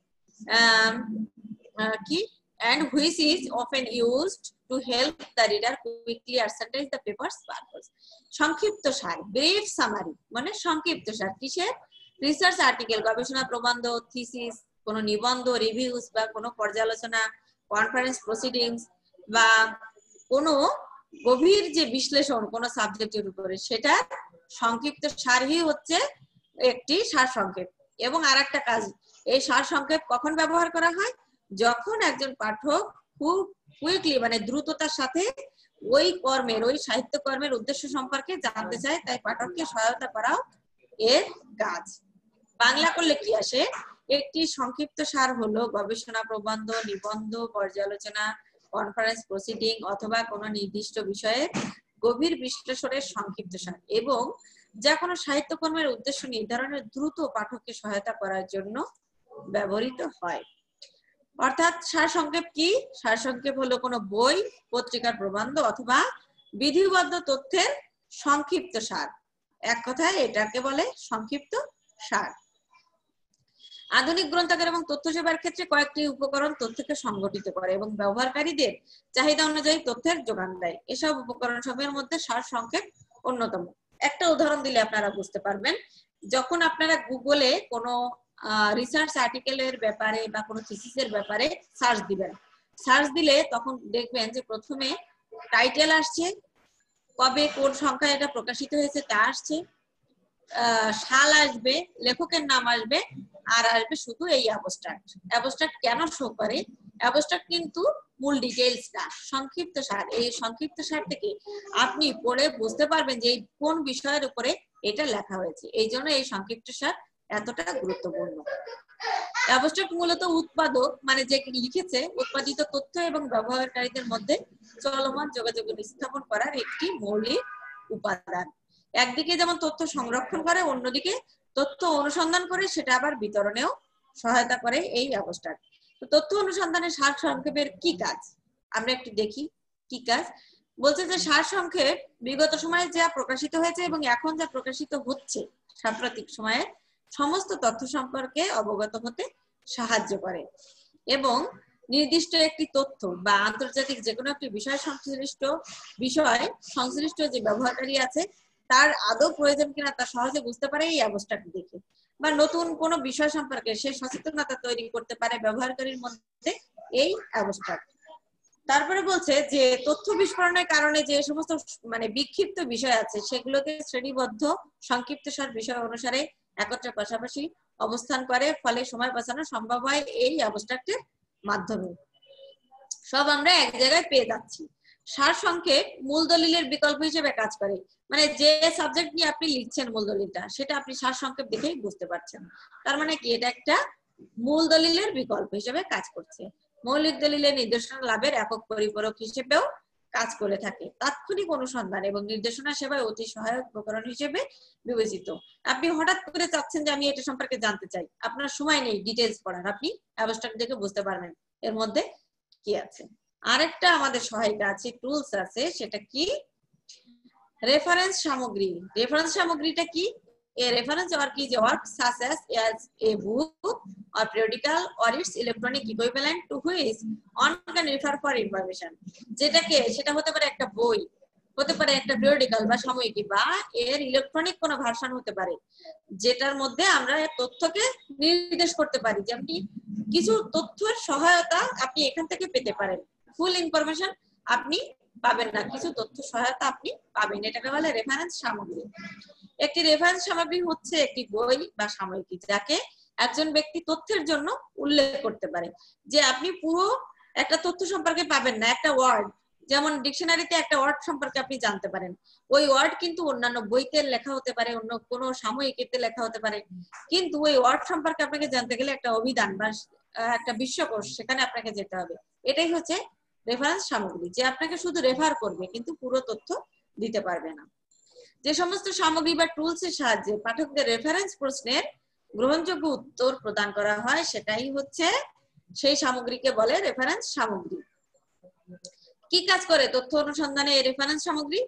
and which is often used to help the reader quickly ascertain the paper's purpose. সংক্ষিপ্ত সার, brief summary মানে সংক্ষিপ্ত সার। কিসের? Research article, গবেষণা প্রবন্ধ, thesis, কোনো নিবন্ধ, reviews বা কোনো পর্যালোচনা, কনফারেন্স প্রসিডিংস বা কোনো গভীর যে বিশ্লেষণ কোনো সাবজেক্টের উপরে, সেটা সংক্ষিপ্ত সারই হচ্ছে একটি সারসংক্ষেপ। এবং আরেকটা কাজ, এই সারসংক্ষেপ কখন ব্যবহার করা হয়? যখন একজন পাঠক খুব কুইকলি মানে দ্রুততার সাথে ওই কর্মের, ওই সাহিত্য কর্মের উদ্দেশ্য সম্পর্কে জানতে চায়, তাই পাঠককে সহায়তা করাও এর কাজ। বাংলা করলে কি আসে? একটি সংক্ষিপ্ত সার হলো গবেষণা প্রবন্ধ, নিবন্ধ, পর্যালোচনা, কনফারেন্স প্রসিডিং অথবা কোনো নির্দিষ্ট বিষয়ে গভীর বিশ্লেষণের সংক্ষিপ্ত সার, এবং যা কোনো সাহিত্যকর্মের উদ্দেশ্য নির্ধারণের দ্রুত পাঠককে সহায়তা করার জন্য ব্যবহৃত হয়। অর্থাৎ সারসংক্ষেপ কি? সারসংক্ষেপ হলো কোনো বই, পত্রিকার প্রবন্ধ অথবা বিধিবদ্ধ তথ্যের সংক্ষিপ্ত সার। এক কথায় এটাকে বলে সংক্ষিপ্ত সার। আধুনিক গ্রন্থাগার এবং তথ্য সেবার ক্ষেত্রে কয়েকটি উপকরণ তথ্যকে সংগঠিত করে এবং ব্যবহারকারীদের চাহিদা অনুযায়ী তথ্যের যোগান দেয়। এসব উপকরণ সমূহের মধ্যে সারসংক্ষেপ অন্যতম। একটা উদাহরণ দিলে আপনারা বুঝতে পারবেন। যখন আপনারা গুগলে কোনো রিসার্চ আর্টিকেলের ব্যাপারে বা কোনো থিসিসের ব্যাপারে সার্চ দিবেন, সার্চ দিলে তখন দেখবেন যে প্রথমে টাইটেল আসছে, কবে কোন সংখ্যায় এটা প্রকাশিত হয়েছে তা আসছে, সাল আসবে, লেখকের নাম আসবে, আর আসবে শুধু এই অ্যাবস্ট্রাক্ট। অ্যাবস্ট্রাক্ট কেন শো করে? অ্যাবস্ট্রাক্ট কিন্তু মূল ডিটেইলস না, সংক্ষিপ্ত সার। এই সংক্ষিপ্ত সার থেকে আপনি পড়ে বুঝতে পারবেন যে কোন বিষয়ের উপরে এটা লেখা হয়েছে। এই জন্য এই সংক্ষিপ্ত সার এতটা গুরুত্বপূর্ণ। অ্যাবস্ট্রাক্ট মূলত উৎপাদক মানে যে লিখেছে উৎপাদিত তথ্য এবং ব্যবহারকারীদের মধ্যে চলমান যোগাযোগ স্থাপন করার একটি মৌলিক উপাদান। একদিকে যেমন তথ্য সংরক্ষণ করে, অন্যদিকে তথ্য অনুসন্ধান করে সেটা আবার বিতরণেও সহায়তা করে এই অ্যাবস্ট্রাক্ট। তো তথ্য অনুসন্ধানের সারসংক্ষেপের কি কাজ আমরা একটু দেখি। কি কাজ বলছে? যে সারসংক্ষেপ বিগত সময়ে যা প্রকাশিত হয়েছে এবং এখন যা প্রকাশিত হচ্ছে সাম্প্রতিক সময়ে সমস্ত তথ্য সম্পর্কে অবগত হতে সাহায্য করে, এবং নির্দিষ্ট একটি তথ্য বা আন্তর্জাতিক যে কোনো একটি বিষয় সংশ্লিষ্ট যে ব্যবহারকারী আছে তার আদৌ প্রয়োজন কিনা তা সহজে বুঝতে পারে এই অ্যাবস্ট্রাক্ট দেখে, বা নতুন কোনো বিষয় সম্পর্কে সে সচেতনতা তৈরি করতে পারে ব্যবহারকারীর মধ্যে এই অ্যাবস্ট্রাক্ট। তারপরে বলছে যে তথ্য বিস্ফোরণের কারণে যে সমস্ত মানে বিক্ষিপ্ত বিষয় আছে সেগুলোকে শ্রেণীবদ্ধ সংক্ষিপ্ত সার বিষয় অনুসারে একত্রে পাশাপাশি অবস্থান করে, ফলে সময় বাঁচানো সম্ভব হয় এই অ্যাবস্ট্রাক্টের মাধ্যমে। সব আমরা এক জায়গায় পেয়ে যাচ্ছি। সারসংক্ষেপ মূল দলিলের বিকল্প হিসেবে কাজ করে, মানে যে সাবজেক্ট নিয়ে আপনি লিখছেন মূল দলিলটা সেটা আপনি সারসংক্ষেপ দেখেই বুঝতে পারছেন। তার মানে কি এটা একটা মূল দলিলের বিকল্প হিসেবে কাজ করছে। মৌলিক দলিলের নির্দেশনা লাভের একক পরিপূরক হিসেবেও কাজ করে থাকে। তাৎক্ষণিক অনুসন্ধান এবং নির্দেশনা সেবায় অতি সহায়ক উপকরণ হিসেবে বিবেচিত। আপনি হঠাৎ করে চাচ্ছেন যে আমি এটা সম্পর্কে জানতে চাই, আপনার সময় নেই ডিটেইলস পড়ার, আপনি অ্যাবস্ট্রাক্ট দেখে বুঝতে পারবেন এর মধ্যে কি আছে। আরেকটা আমাদের সহায়িকা আছে, টুলস আছে, সেটা কি? রেফারেন্স সামগ্রী। রেফারেন্স সামগ্রীটা কি? A reference work is a work such as a book or periodical or its electronic equivalent to which one can refer for information. যেটাকে সেটা হতে পারে একটা বই, হতে পারে একটা পিরিয়ডিক্যাল বা সাময়িকী, বা এর ইলেকট্রনিক কোনো ভার্সন হতে পারে যেটার মধ্যে আমরা তথ্যকে নির্দেশ করতে পারি যে আপনি কিছু তথ্যের সহায়তা আপনি এখান থেকে পেতে পারেন। ফুল ইনফরমেশন আপনি পাবেন না, কিছু তথ্য সহায়তা আপনি পাবেন। এটাকে বলে রেফারেন্স সামগ্রী। একটি রেফারেন্স সামগ্রী হচ্ছে একটি বই বা সাময়িকী যাকে একজন ব্যক্তি তথ্যের জন্য উল্লেখ করতে পারে। যে আপনি পুরো একটা তথ্য সম্পর্কে পাবেন না, একটা ওয়ার্ড, যেমন ডিকশনারিতে একটা ওয়ার্ড সম্পর্কে আপনি জানতে পারেন, ওই ওয়ার্ড কিন্তু অন্যান্য বইতে লেখা হতে পারে, অন্য কোনো সাময়িকীতে লেখা হতে পারে, কিন্তু ওই ওয়ার্ড সম্পর্কে আপনাকে জানতে গেলে একটা অভিধান বা একটা বিশ্বকোষ সেখানে আপনাকে যেতে হবে। এটাই হচ্ছে রেফারেন্স সামগ্রী, যে আপনাকে শুধু রেফার করবে কিন্তু পুরো তথ্য দিতে পারবে না। যে সমস্ত সামগ্রী বা টুলস এর সাহায্যে পাঠকদের রেফারেন্স প্রশ্নের গ্রহণযোগ্য উত্তর প্রদান করা হয় সেটাই হচ্ছে সেই সামগ্রীকে বলে রেফারেন্স সামগ্রী। কি কাজ করে তথ্য অনুসন্ধানে এই রেফারেন্স সামগ্রী?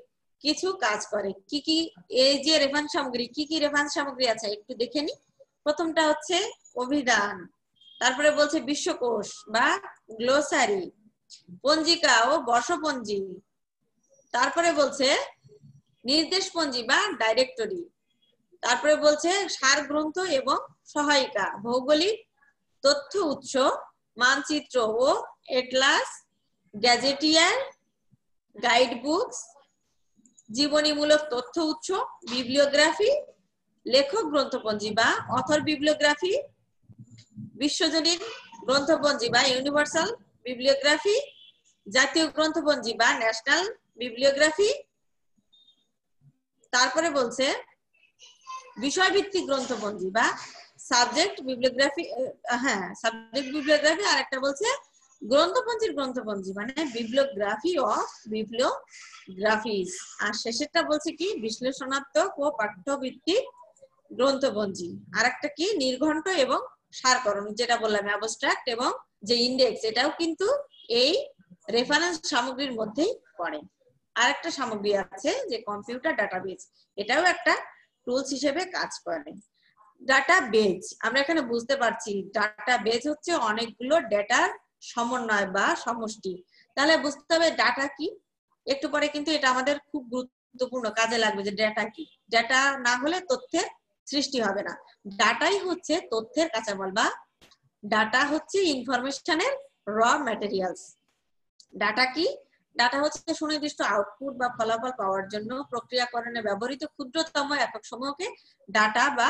কিছু কাজ করে। কি কি এই যে রেফারেন্স সামগ্রী, কি কি রেফারেন্স সামগ্রী আছে একটু দেখে নি। প্রথমটা হচ্ছে অভিধান, তারপরে বলছে বিশ্বকোষ বা গ্লোসারি, পঞ্জিকা ও বর্ষপঞ্জি, তারপরে বলছে নির্দেশপঞ্জি বা ডাইরেক্টরি, তারপরে বলছে সার গ্রন্থ এবং সহায়িকা, ভৌগোলিক তথ্য উৎস, মানচিত্র ও এটলাস, গ্যাজেটিয়ার, গাইড বুকস, জীবনীমূলক তথ্য উৎস, বিবলিওগ্রাফি, লেখক গ্রন্থপঞ্জি বা অথর বিবলিওগ্রাফি, বিশ্বজনীন গ্রন্থপঞ্জি বা ইউনিভার্সাল বিবলিওগ্রাফি, জাতীয় গ্রন্থপঞ্জি বা ন্যাশনাল বিবলিওগ্রাফি। তারপরে বলছে বিষয়ভিত্তিক গ্রন্থপঞ্জি বা সাবজেক্ট বিবলিওগ্রাফি, হ্যাঁ সাবজেক্ট বিবলিওগ্রাফি। আর একটা বলছে গ্রন্থপঞ্জির গ্রন্থপঞ্জি মানে বিবলিওগ্রাফি অফ বিবলিওগ্রাফিস। আর শেষেরটা বলছে কি বিশ্লেষণাত্মক ও পাঠ্যভিত্তিক গ্রন্থপঞ্জি। আর একটা কি নির্ঘণ্ট এবং সারকরণ, যেটা বললাম অ্যাবস্ট্রাক্ট এবং যে ইন্ডেক্স, এটাও কিন্তু এই রেফারেন্স সামগ্রীর মধ্যেই পড়ে। আর একটা সামগ্রী আছে যে কম্পিউটার ডাটাবেজ, এটাও একটা টুলস হিসেবে কাজ করে। ডাটাবেজ আমরা এখানে বুঝতে পারছি ডাটাবেজ হচ্ছে অনেকগুলো ডেটার সমন্বয় বা সমষ্টি। তাহলে বুঝতে হবে ডাটা কি। একটু পরে কিন্তু এটা আমাদের খুব গুরুত্বপূর্ণ কাজে লাগবে যে ডাটা কি। ডাটা না হলে তথ্যের সৃষ্টি হবে না। ডাটাই হচ্ছে তথ্যের কাঁচামাল বা ডাটা হচ্ছে ইনফরমেশনের র ম্যাটেরিয়ালস। ডাটা কি? ডাটা হচ্ছে সুনির্দিষ্ট আউটপুট বা ফলাফল পাওয়ার জন্য প্রক্রিয়াকরণে ব্যবহৃত ক্ষুদ্রতম একক সমূহকে ডাটা বা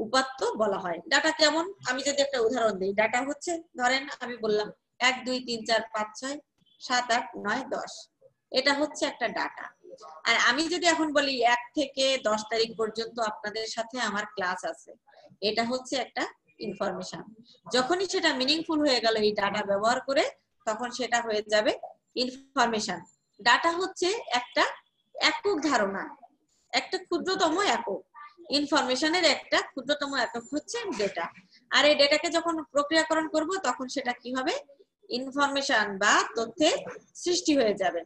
উপাত্ত বলা হয়। ডাটা কেমন? আমি যদি একটা উদাহরণ দিই, ডাটা হচ্ছে ধরেন আমি বললাম 1 2 3 4 5 6 7 8 9 10, এটা হচ্ছে একটা ডাটা। আর আমি যদি এখন বলি 1 থেকে 10 তারিখ পর্যন্ত আপনাদের সাথে আমার ক্লাস আছে, এটা হচ্ছে একটা ইনফরমেশন। যখনই সেটা মিনিংফুল হয়ে গেল এই ডাটা ব্যবহার করে, তখন সেটা হয়ে যাবে ইনফরমেশন। ডাটা হচ্ছে একটা একক ধারণা, একটা ক্ষুদ্রতম একক। ইনফরমেশনের একটা ক্ষুদ্রতম একক হচ্ছে ডেটা। আর এই ডেটাকে যখন প্রক্রিয়াকরণ করব তখন সেটা কি হবে? ইনফরমেশন বা তথ্যের সৃষ্টি হয়ে যাবে।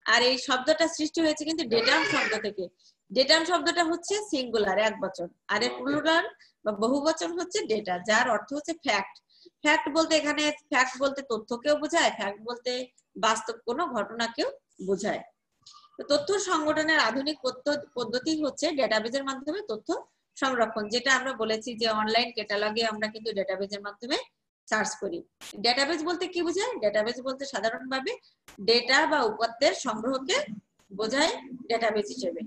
আর এই শব্দটা সৃষ্টি হয়েছে কিন্তু ডেটাম শব্দ থেকে। ডেটাম শব্দটা হচ্ছে সিঙ্গুলার, এক বচন, আর এর প্লুরাল বা বহুবচন হচ্ছে ডেটা, যার অর্থ হচ্ছে ফ্যাক্ট। ফ্যাক্ট বলতে এখানে ফ্যাক্ট বলতে তথ্যকেও বোঝায়, ফ্যাক্ট বলতে বাস্তব কোনো ঘটনাকেও বোঝায়। তথ্য সংগঠনের আধুনিক পদ্ধতি হচ্ছে ডেটাবেজের মাধ্যমে তথ্য সংরক্ষণ, যেটা আমরা বলেছি যে অনলাইন ক্যাটালগে আমরা কিন্তু ডেটাবেজের মাধ্যমে সার্চ করি। ডেটাবেজ বলতে কি বোঝায়? ডেটাবেজ বলতে সাধারণভাবে ডেটা বা উপাত্তের সংগ্রহকে বোঝায় ডেটাবেজ হিসেবে।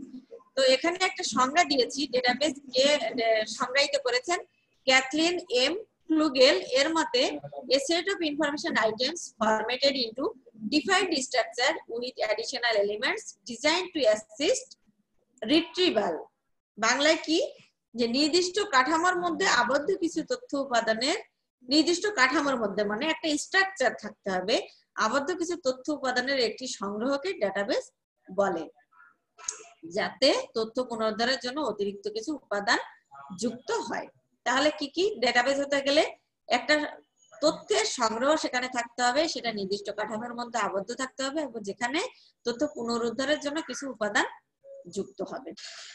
তো এখানে একটা সংজ্ঞা দিয়েছি, ডেটাবেজ কে সংজ্ঞায়িত করেছেন ক্যাথলিন এম ক্লুগেল। এর মতে a set of information items formatted into defined structure with additional elements designed to assist retrieval। বাংলায় কি? যে নির্দিষ্ট কাঠামোর মধ্যে আবদ্ধ কিছু তথ্য উপাদানের, নির্দিষ্ট কাঠামোর মধ্যে মানে একটা স্ট্রাকচার থাকতে হবে, আবদ্ধ কিছু তথ্য উপাদানের একটি সংগ্রহকে ডেটাবেজ বলে, যাতে তথ্য পুনরুদ্ধারের জন্য অতিরিক্ত কিছু উপাদান যুক্ত হয়। তাহলে কি কি? ডেটাবেজ হতে গেলে একটা তথ্যের সংগ্রহ সেখানে থাকতে হবে, সেটা নির্দিষ্ট কাঠামোর মধ্যে আবদ্ধ থাকতে হবে এবং যেখানে তথ্য পুনরুদ্ধারের জন্য কিছু উপাদান যুক্ত হবে।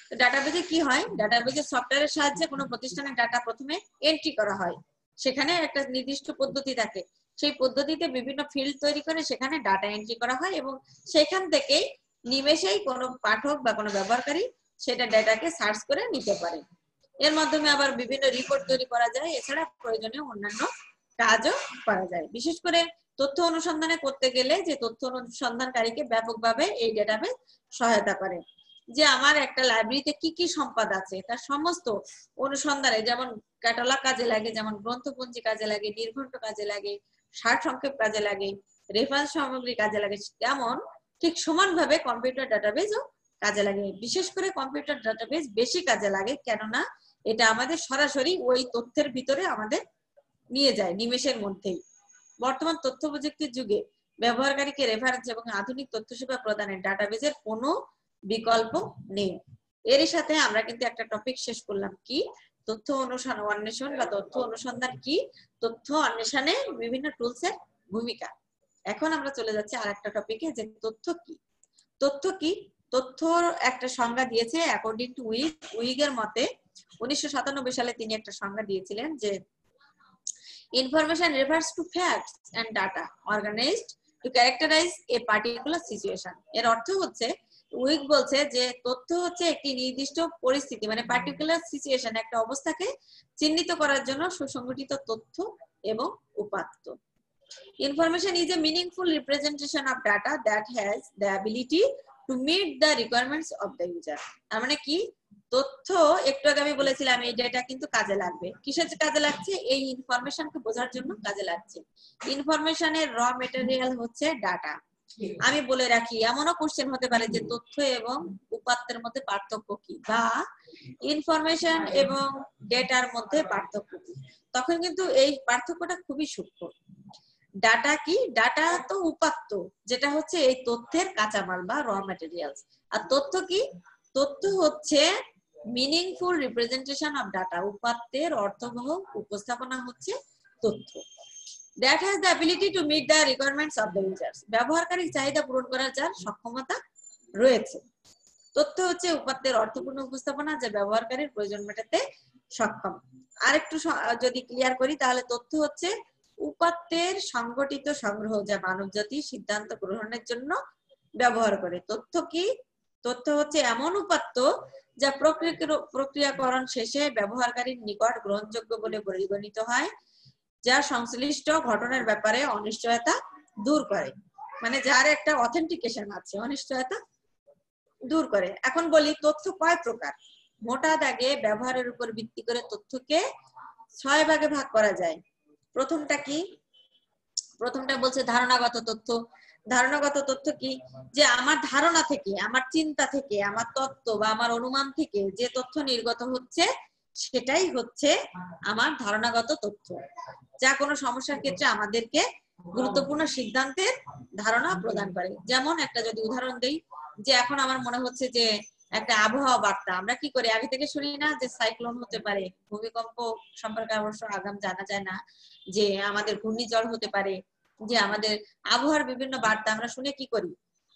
তো ডাটাবেজে কি হয়? ডাটাবেজে সফটওয়্যারের সাহায্যে কোনো প্রতিষ্ঠানের ডাটা প্রথমে এন্ট্রি করা হয়, সেখানে একটা নির্দিষ্ট পদ্ধতি থাকে, সেই পদ্ধতিতে বিভিন্ন ফিল্ড তৈরি করে সেখানে ডাটা এন্ট্রি করা হয় এবং সেখান থেকেই নিমেষেই কোনো পাঠক বা কোনো ব্যবহারকারী সেটা ডেটাকে সার্চ করে নিতে পারে। এর মাধ্যমে আবার বিভিন্ন রিপোর্ট তৈরি করা যায়, এছাড়া প্রয়োজনীয় অন্যান্য কাজও করা যায়। বিশেষ করে তথ্য অনুসন্ধানে করতে গেলে যে তথ্য অনুসন্ধানকারীকে ব্যাপকভাবে এই ডেটাবেজ সহায়তা করে। যে আমার একটা লাইব্রেরিতে কি কি সম্পদ আছে তার সমস্ত অনুসন্ধানে, যেমন ক্যাটালগ কাজে লাগে, যেমন গ্রন্থপঞ্জি কাজে লাগে, নির্ঘণ্ট কাজে লাগে, সারসংক্ষেপ কাজে লাগে, রেফারেন্স সামগ্রী কাজে লাগে, তেমন ঠিক সমানভাবে কম্পিউটার ডাটাবেজও কাজে লাগে। বিশেষ করে কম্পিউটার ডাটাবেজ বেশি কাজে লাগে, কেননা এটা আমাদের সরাসরি ওই তথ্যের ভিতরে আমাদের নিয়ে যায় নিমেষের মধ্যেই। বর্তমান তথ্য প্রযুক্তির যুগে ব্যবহারকারীকে রেফারেন্স এবং আধুনিক তথ্য সেবা প্রদানে ডাটাবেজের কোনো বিকল্প নেই। এরই সাথে আমরা কিন্তু একটা টপিক শেষ করলাম, কি? তথ্য অন্বেষণ বা তথ্য অনুসন্ধান কি, তথ্য অন্বেষণে বিভিন্ন টুলসের ভূমিকা। এখন আমরা চলে যাচ্ছি আর একটা টপিকে, যে তথ্য কি। তথ্য কি? তথ্যর একটা সংজ্ঞা দিয়েছে অ্যাকর্ডিং টু উইগের মতে 1997 সালে তিনি একটা সংজ্ঞা দিয়েছিলেন যে information refers to facts and data organised to characterise a particular situation. এর অর্থ হচ্ছে উইক বলছে যে তথ্য হচ্ছে একটি নির্দিষ্ট পরিস্থিতি মানে পার্টিকুলার সিচুয়েশন, একটা অবস্থাকে চিহ্নিত করার জন্য সুসংগঠিত তথ্য এবং উপাত্ত। Information is a meaningful representation of data that has the ability to meet the requirements of the user. তার মানে কি, তথ্য একটু আগে আমি বলেছিলাম এই ডেটা কিন্তু কাজে লাগবে। কিসের কাজে লাগছে? এই ইনফরমেশনকে বোঝার জন্য কাজে লাগছে। ইনফরমেশনের র মেটেরিয়াল হচ্ছে ডাটা। আমি বলে রাখি, এমনও কোশ্চেন হতে পারে যে তথ্য এবং উপাত্তের মধ্যে পার্থক্য কি, বা ইনফরমেশন এবং ডেটার মধ্যে পার্থক্য কি। তখন কিন্তু এই পার্থক্যটা খুবই সূক্ষ্ম। ডাটা কি? ডাটা তো উপাত্ত, যেটা হচ্ছে এই তথ্যের কাঁচামাল বা র ম্যাটেরিয়ালস। আর তথ্য কি? তথ্য হচ্ছে মিনিংফুল রিপ্রেজেন্টেশন অফ ডাটা, উপাত্তের অর্থবহ উপস্থাপনা হচ্ছে তথ্য। That has the ability to meet the requirements of the users. ব্যবহারকারীর চাহিদা পূরণ করার যার সক্ষমতা রয়েছে। তথ্য হচ্ছে উপাত্তের অর্থপূর্ণ উপস্থাপনা যা ব্যবহারকারীর প্রয়োজন মেটাতে সক্ষম। আরেকটু যদি ক্লিয়ার করি তাহলে তথ্য হচ্ছে উপাত্তের সংগঠিত সংগ্রহ যা মানবজাতি সিদ্ধান্ত গ্রহণের জন্য ব্যবহার করে। তথ্য কি? তথ্য হচ্ছে এমন উপাত্ত যা প্রক্রিয়াকরণ শেষে ব্যবহারকারীর নিকট গ্রহণযোগ্য বলে পরিগণিত হয়, যা সংশ্লিষ্ট ঘটনার ব্যাপারে অনিশ্চয়তা দূর করে, মানে যার একটা অথেন্টিকেশন আছে, অনিশ্চয়তা দূর করে। এখন বলি তথ্য কয় প্রকার। মোটা দাগে ব্যবহারের উপর ভিত্তি করে তথ্যকে 6 ভাগে ভাগ করা যায়। প্রথমটা কি? প্রথমটা বলছে ধারণাগত তথ্য। ধারণাগত তথ্য কি? যে আমার ধারণা থেকে, আমার চিন্তা থেকে, আমার তত্ত্ব বা আমার অনুমান থেকে যে তথ্য নির্গত হচ্ছে সেটাই হচ্ছে আমার ধারণাগত তথ্য, যা কোনো সমস্যার ক্ষেত্রে আমাদেরকে গুরুত্বপূর্ণ সিদ্ধান্তের ধারণা প্রদান করে। যেমন একটা যদি উদাহরণ দেই, যে এখন আমার মনে হচ্ছে যে একটা আবহাওয়া বার্তা, আমরা কি করি আগে থেকে শুনি না যে সাইক্লোন হতে পারে, ভূমিকম্প সম্পর্কে অবশ্য আগাম জানা যায় না, যে আমাদের ঘূর্ণিঝড় হতে পারে, যে আমাদের আবহাওয়ার বিভিন্ন বার্তা আমরা শুনে কি করি,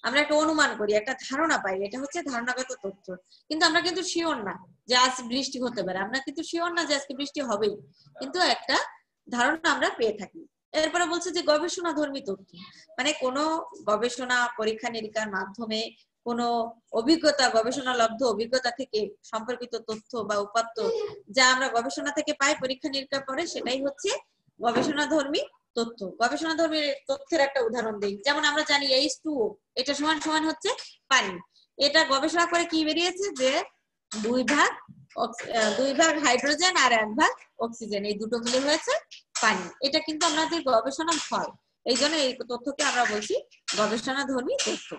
আমরা একটা অনুমান করি, একটা ধারণা পাই, এটা হচ্ছে ধারণাগত তথ্য। কিন্তু আমরা কিন্তু শিওর না যে আজ বৃষ্টি হতে পারে, আমরা কিন্তু শিওর না যে আজকে বৃষ্টি হবেই, কিন্তু একটা ধারণা আমরা পেয়ে থাকি। এরপরে বলছে যে গবেষণাধর্মী তথ্য, মানে কোনো গবেষণা পরীক্ষা নিরীক্ষার মাধ্যমে কোনো অভিজ্ঞতা, গবেষণালব্ধ অভিজ্ঞতা থেকে সম্পর্কিত তথ্য বা উপাত্ত যা আমরা গবেষণা থেকে পাই পরীক্ষা নিরীক্ষা করে, সেটাই হচ্ছে গবেষণাধর্মী তথ্য। গবেষণাধর্মী তথ্যের একটা উদাহরণ দিই, যেমন আমরা জানি H2O এটা সমান সমান হচ্ছে পানি। এটা গবেষণা করে কি বেরিয়েছে যে 2 ভাগ হাইড্রোজেন আর 1 ভাগ অক্সিজেন, এই দুটো মিলে হয়েছে পানি। এটা কিন্তু আমাদের গবেষণা ফল, এই জন্য এই তথ্যকে আমরা বলছি গবেষণাধর্মী তথ্য।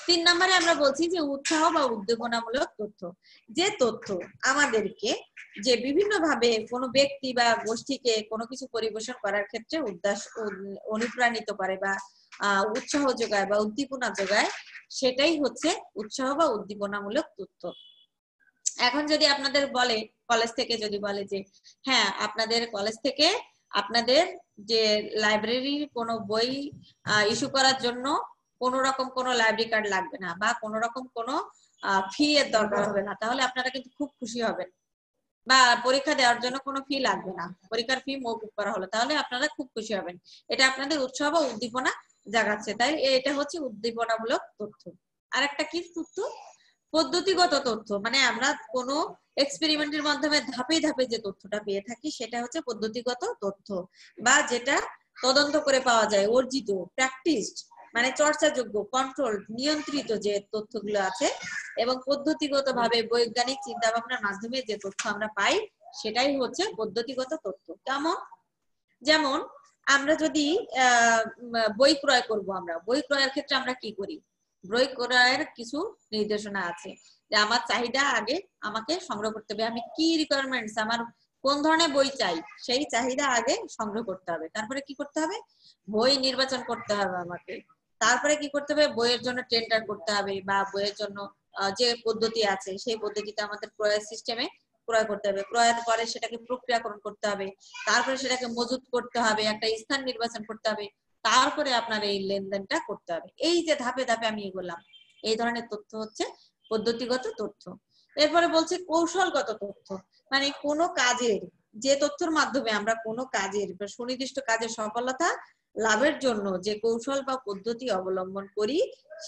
3 নম্বরে আমরা বলছি যে উৎসাহ বা উদ্দীপনামূলক তথ্য, যে তথ্য আমাদেরকে যে বিভিন্ন ভাবে কোনো ব্যক্তি বা গোষ্ঠীকে কোনো কিছু পরিবেশন করার ক্ষেত্রে অনুপ্রাণিত করে বা উৎসাহ যোগায় বা উদ্দীপনা যোগায়, সেটাই হচ্ছে উৎসাহ বা উদ্দীপনামূলক তথ্য। এখন যদি আপনাদের বলে কলেজ থেকে যদি বলে যে হ্যাঁ আপনাদের কলেজ থেকে আপনাদের যে লাইব্রেরির কোনো বই ইস্যু করার জন্য কোনো রকম কোনো লাইব্রেরি কার্ড লাগবে না বা কোনো রকম কোনো ফি এর দরকার হবে না, তাহলে আপনারা কিন্তু খুব খুশি হবেন। বা পরীক্ষা দেওয়ার জন্য কোনো ফি লাগবে না, পরীক্ষার ফি মওকুফ করা হলো, তাহলে আপনারা খুব খুশি হবেন। এটা আপনাদের উৎসাহ বা উদ্দীপনা জাগাচ্ছে, তাই এটা হচ্ছে উদ্দীপনামূলক তথ্য। আর একটা কি তথ্য? পদ্ধতিগত তথ্য, মানে আমরা কোনো এক্সপেরিমেন্টের মাধ্যমে ধাপে ধাপে যে তথ্যটা পেয়ে থাকি সেটা হচ্ছে পদ্ধতিগত তথ্য, বা যেটা তদন্ত করে পাওয়া যায়, অর্জিত, প্র্যাকটিসড, মানে চর্চাযোগ্য, কন্ট্রোল, নিয়ন্ত্রিত যে তথ্যগুলো আছে এবং পদ্ধতিগত ভাবে বৈজ্ঞানিক চিন্তা ভাবনার মাধ্যমে যে তথ্য আমরা পাই সেটাই হচ্ছে পদ্ধতিগত তথ্য। কেমন? যেমন আমরা যদি বই ক্রয় করব, আমরা বই ক্রয়ের ক্ষেত্রে আমরা কি করি? বই ক্রয়ের কিছু নির্দেশনা আছে যে আমার চাহিদা আগে আমাকে সংগ্রহ করতে হবে, আমি কি রিকোয়ারমেন্টস, আমার কোন ধরনের বই চাই সেই চাহিদা আগে সংগ্রহ করতে হবে। তারপরে কি করতে হবে? বই নির্বাচন করতে হবে আমাকে। তারপরে কি করতে হবে? বইয়ের জন্য টেন্ডার করতে হবে, বা বইয়ের জন্য যে পদ্ধতি আছে সেই পদ্ধতিতে আমাদের ক্রয় সিস্টেমে ক্রয় করতে হবে। ক্রয়ের পরে সেটাকে প্রক্রিয়াকরণ করতে হবে, তারপরে সেটাকে মজুত করতে হবে, একটা স্থান নির্বাচন করতে হবে, তারপরে আপনার এই লেনদেনটা করতে হবে। এই যে ধাপে ধাপে আমি বললাম, এই ধরনের তথ্য হচ্ছে পদ্ধতিগত তথ্য। এরপরে বলছে কৌশলগত তথ্য, মানে কোনো কাজের যে তথ্যের মাধ্যমে আমরা কোনো কাজের বা সুনির্দিষ্ট কাজের সফলতা লাভের জন্য যে কৌশল বা পদ্ধতি অবলম্বন করি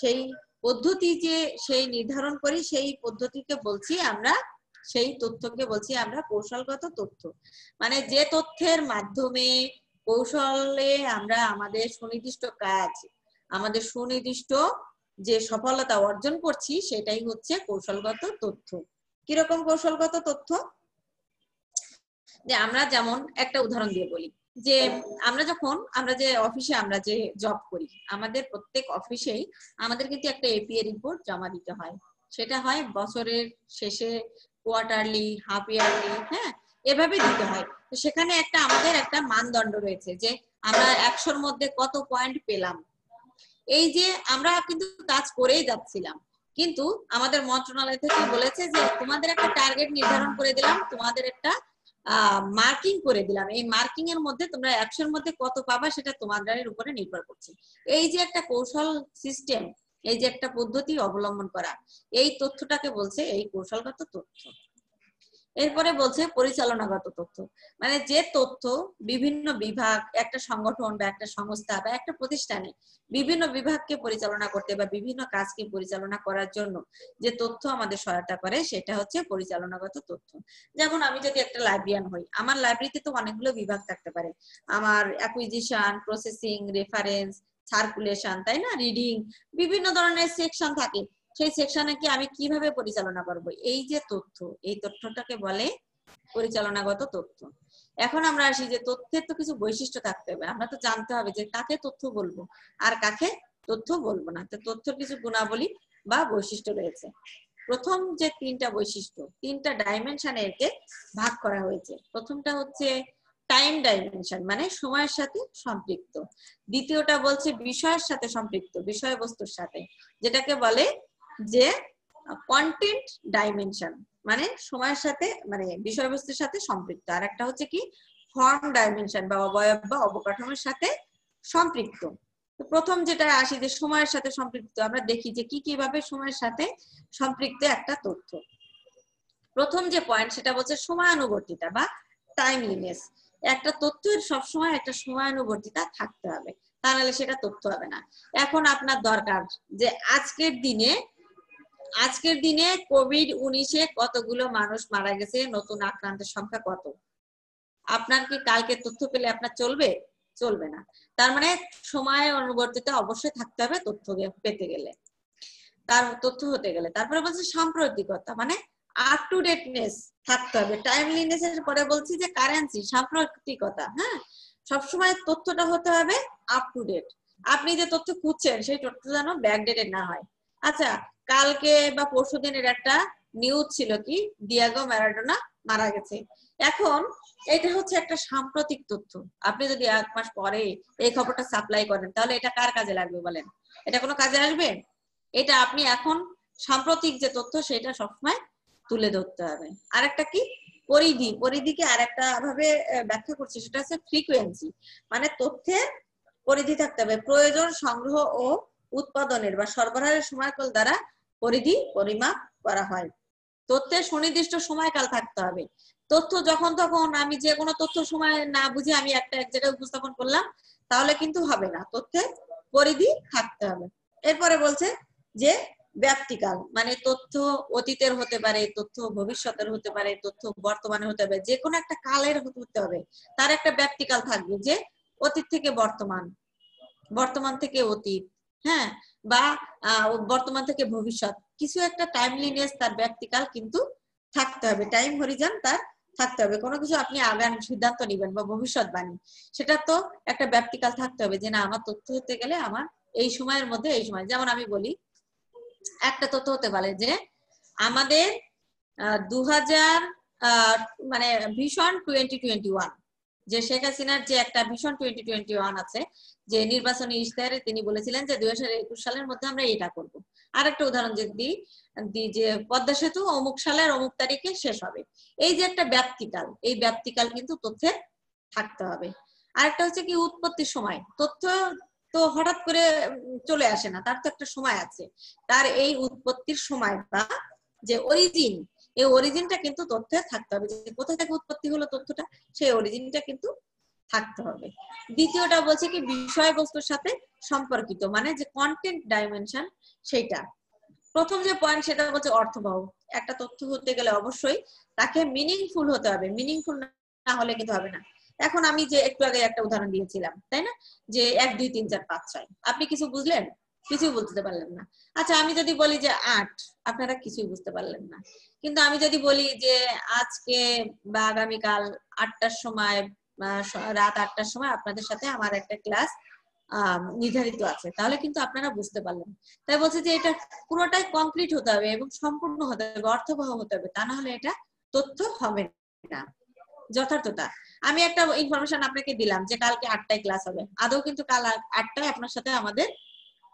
সেই পদ্ধতি যে সেই নির্ধারণ করি, সেই পদ্ধতিকে বলছি আমরা, সেই তথ্যকে বলছি আমরা কৌশলগত তথ্য। মানে যে তথ্যের মাধ্যমে কৌশলে আমরা আমাদের সুনির্দিষ্ট কাজ, আমাদের সুনির্দিষ্ট যে সফলতা অর্জন করছি, সেটাই হচ্ছে কৌশলগত তথ্য। কিরকম কৌশলগত তথ্য? যে আমরা যেমন একটা উদাহরণ দিয়ে বলি, যে আমরা যে অফিসে আমরা যে জব করি, আমাদের প্রত্যেক অফিসেই আমাদের কিন্তু একটা এপিএ রিপোর্ট জমা দিতে হয়। সেটা হয় বছরের শেষে, কোয়ার্টারলি, হাফ ইয়ারলি, হ্যাঁ, এভাবে দিতে হয়। তো সেখানে আমাদের একটা মানদণ্ড রয়েছে যে আমরা 100-র মধ্যে কত পয়েন্ট পেলাম। এই যে আমরা কিন্তু কাজ করেই যাচ্ছিলাম, কিন্তু আমাদের মন্ত্রণালয় থেকে বলেছে যে তোমাদের একটা টার্গেট নির্ধারণ করে দিলাম, তোমাদের একটা মার্কিং করে দিলাম, এই মার্কিং এর মধ্যে তোমরা 100-র মধ্যে কত পাবা সেটা তোমাদের উপরে নির্ভর করছে। এই যে একটা কৌশল সিস্টেম, এই যে একটা পদ্ধতি অবলম্বন করা, এই তথ্যটাকে বলছে এই কৌশলগত তথ্য। এরপরে বলছে পরিচালনাগত তথ্য, মানে যে তথ্য বিভিন্ন বিভাগ, একটা সংগঠন বা একটা সংস্থা বা একটা প্রতিষ্ঠানে বিভিন্ন বিভাগকে পরিচালনা করতে বা বিভিন্ন কাজকে পরিচালনা করার জন্য যে তথ্য আমাদের সহায়তা করে, সেটা হচ্ছে পরিচালনাগত তথ্য। যেমন আমি যদি একটা লাইব্রেরিয়ান হই, আমার লাইব্রেরিতে তো অনেকগুলো বিভাগ থাকতে পারে, আমার অ্যাকুইজিশন, প্রসেসিং, রেফারেন্স, সার্কুলেশন, তাই না, রিডিং, বিভিন্ন ধরনের সেকশন থাকে। সেই সেকশনে কি আমি কিভাবে পরিচালনা করব, এই যে তথ্য, এই তথ্যটাকে বলে পরিচালনাগত তথ্য। এখন আমরা আসি যে তথ্যের তো কিছু বৈশিষ্ট্য থাকতে হবে, আমরা তো জানতে হবে যে কাকে তথ্য বলবো আর কাকে তথ্য বলবো না। তো তথ্যের কিছু গুণাবলী বা বৈশিষ্ট্য রয়েছে। প্রথম যে তিনটা বৈশিষ্ট্য, তিনটা ডাইমেনশনে একে ভাগ করা হয়েছে। প্রথমটা হচ্ছে টাইম ডাইমেনশন, মানে সময়ের সাথে সম্পৃক্ত। দ্বিতীয়টা বলছে বিষয়ের সাথে সম্পৃক্ত, বিষয়বস্তুর সাথে, যেটাকে বলে যে কন্টেন্ট ডাইমেনশন, মানে সময়ের সাথে, মানে বিষয়বস্তুর সাথে সম্পৃক্ত। আর একটা হচ্ছে কি ফর্ম ডাইমেনশন, বা অবয়ব বা অবকাঠামোর সাথে সম্পৃক্ত। তো প্রথম যেটা আসি যে সময়ের সাথে সম্পৃক্ত, আমরা দেখি যে কি কিভাবে সময়ের সাথে সম্পৃক্ত একটা তথ্য। প্রথম যে পয়েন্ট সেটা বলছে সময়ানুবর্তিতা বা টাইমলিনেস। একটা তথ্যের সবসময় একটা সময়ানুবর্তিতা থাকতে হবে, তা নাহলে সেটা তথ্য হবে না। এখন আপনার দরকার যে আজকের দিনে কোভিড-19 কতগুলো মানুষ মারা গেছে, নতুন আক্রান্তের সংখ্যা কত। আপনার কি কালকে তথ্য পেলে আপনার চলবে? চলবে না। তার মানে সময় অনুবর্তিতা অবশ্যই থাকতে হবে তথ্য পেতে গেলে, তার তথ্য হতে গেলে। তারপরে বলছে সাম্প্রতিকতা, মানে আপ টু ডেটনেস থাকতে হবে। টাইমলিনেস এর পরে বলছি যে কারেন্সি, সাম্প্রতিকতা, হ্যাঁ, সবসময় তথ্যটা হতে হবে আপ টু ডেট। আপনি যে তথ্য খুঁজছেন সেই তথ্য যেন ব্যাকডেটেড না হয়। আচ্ছা, কালকে বা পরশুদিনের একটা নিউজ ছিল কি ডিয়েগো ম্যারাডোনা মারা গেছে। এখন এটা হচ্ছে একটা সাম্প্রতিক তথ্য। আপনি যদি 1 মাস পরে এই খবরটা সাপ্লাই করেন, তাহলে এটা কার কাজে লাগবে বলেন? এটা কোনো কাজে আসবে? এটা আপনি এখন সাম্প্রতিক যে তথ্য সেটা সবসময় তুলে ধরতে হবে। আরেকটা কি পরিধি, পরিধিকে আরেকটা ভাবে ব্যাখ্যা করছি, সেটা হচ্ছে ফ্রিকোয়েন্সি, মানে তথ্যের পরিধি থাকতে হবে। প্রয়োজন, সংগ্রহ ও উৎপাদনের বা সরবরাহের সময়কাল দ্বারা পরিধি পরিমাপ করা হয়। তথ্যের সুনির্দিষ্ট সময়কাল থাকতে হবে। তথ্য যখন তখন আমি যে কোনো তথ্য সময় না বুঝে আমি এক জায়গায় উপস্থাপন করলাম, তাহলে কিন্তু হবে না। তথ্যের পরিধি থাকতে হবে। এরপরে বলছে যে ব্যাপ্তিকাল, মানে তথ্য অতীতের হতে পারে, তথ্য ভবিষ্যতের হতে পারে, তথ্য বর্তমানে হতে হবে, যে কোনো একটা কালের হতে হবে। তার একটা ব্যাপ্তিকাল থাকবে, যে অতীত থেকে বর্তমান, বর্তমান থেকে অতীত, হ্যাঁ, বা বর্তমান থেকে ভবিষ্যৎ, কিছু একটা টাইমলিনেস, তার ব্যাপ্তিকাল কিন্তু থাকতে হবে, টাইম হরিজন তার থাকতে হবে। কোনো কিছু আপনি আগাম সিদ্ধান্ত নেবেন বা ভবিষ্যৎবাণী, সেটা তো একটা ব্যাপ্তিকাল থাকতে হবে, যে না আমার তথ্য হতে গেলে আমার এই সময়ের মধ্যে এই সময়। যেমন আমি বলি, একটা তথ্য হতে পারে যে আমাদের 2000 মানে ভিশন 2021, যে শেখ হাসিনার যে একটা ভিশন 2021 আছে, যে নির্বাচনী ইশতেহারে তিনি বলেছিলেন যে 2021 সালের মধ্যে আমরা এটা করব। আরেকটা উদাহরণ যদি দিই, যে পদ্মা সেতু অমুক সালের অমুক তারিখে শেষ হবে। এই যে একটা ব্যাপ্তিকাল, এই ব্যাপ্তিকাল কিন্তু তথ্যে থাকতে হবে। আরেকটা হচ্ছে কি উৎপত্তির সময়। তথ্য তো হঠাৎ করে চলে আসে না, তার তো একটা সময় আছে। তার এই উৎপত্তির সময় বা যে অরিজিন, এই অরিজিনটা কিন্তু তথ্যে থাকতে হবে, যে কোথা থেকে উৎপত্তি হলো তথ্যটা, সেই অরিজিনটা কিন্তু থাকতে হবে। দ্বিতীয়টা বলছে কি বিষয়বস্তুর সাথে সম্পর্কিত, মানে যে কন্টেন্ট ডাইমেনশন সেইটা। প্রথম যে পয়েন্ট সেটা বলছে অর্থবহ। একটা তথ্য হতে গেলে অবশ্যই তাকে মিনিংফুল হতে হবে, মিনিংফুল না হলে কিন্তু হবে না। এখন আমি যে একটু আগে একটা উদাহরণ দিয়েছিলাম, তাই না, যে 1 2 3 4 5 6, আপনি কিছু বুঝলেন? কিছুই বুঝতে পারলেন না। আচ্ছা আমি যদি বলি যে 8, আপনারা কিছুই বুঝতে পারলেন না। কিন্তু আমি যদি বলি যে আজকে বা আগামীকাল 8টার সময়, রাত 8টার সময় আপনাদের সাথে আমার একটা ক্লাস নির্ধারিত আছে, তাহলে কিন্তু আপনারা বুঝতে পারলেন। তাই বলছে যে এটা পুরোটাই কমপ্লিট হতে হবে এবং সম্পূর্ণ হতে হবে, অর্থবহ হতে হবে, তা না হলে এটা তথ্য হবে না। যথার্থতা, আমি একটা ইনফরমেশন আপনাকে দিলাম যে কালকে 8টায় ক্লাস হবে, আদৌ কিন্তু কাল 8টায় আপনার সাথে আমাদের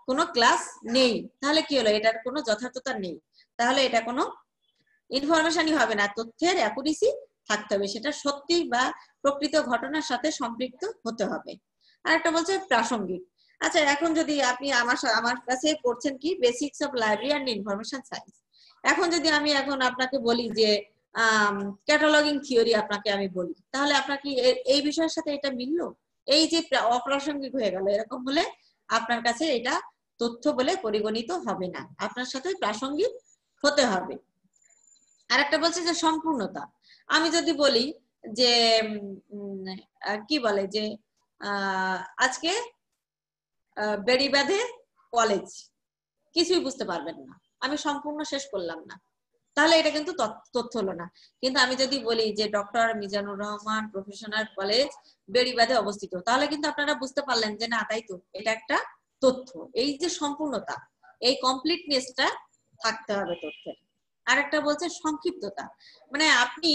কোনো ক্লাস নেই, তাহলে কি হলো? এটার কোনো যথার্থতা নেই, তাহলে এটা কোনো ইনফরমেশনই হবে না। তথ্যের অ্যাকুরেসি থাকতে হবে, সেটা সত্যি বা প্রকৃত ঘটনার সাথে সম্পৃক্ত হতে হবে। আর একটা বলছে প্রাসঙ্গিক। আচ্ছা এখন যদি আপনি আমার কাছে পড়ছেন কি basics of library and information science, এখন যদি আমি এখন আপনাকে বলি যে ক্যাটালগিং থিওরি আপনাকে আমি বলি, তাহলে আপনার কি এই বিষয়ের সাথে এটা মিললো? এই যে অপ্রাসঙ্গিক হয়ে গেল, এরকম হলে আপনার কাছে এটা তথ্য বলে পরিগণিত হবে না, আপনার সাথে প্রাসঙ্গিক হতে হবে। আর একটা বলছে যে সম্পূর্ণতা। আমি যদি বলি যে কি বলে যে আজকে বেড়িবাঁধে কলেজ, কিছুই বুঝতে পারবেন না, আমি সম্পূর্ণ শেষ করলাম না, তাহলে এটা কিন্তু তথ্য হলো না। কিন্তু আমি যদি বলি যে doctor Mizanur Rahman professional college বেড়িবাঁধে অবস্থিত, তাহলে কিন্তু আপনারা বুঝতে পারলেন যে না তাই তো, এটা একটা তথ্য। এই যে সম্পূর্ণতা, এই কমপ্লিটনেসটা থাকতে হবে তথ্যের। আরেকটা বলছে সংক্ষিপ্ততা, মানে আপনি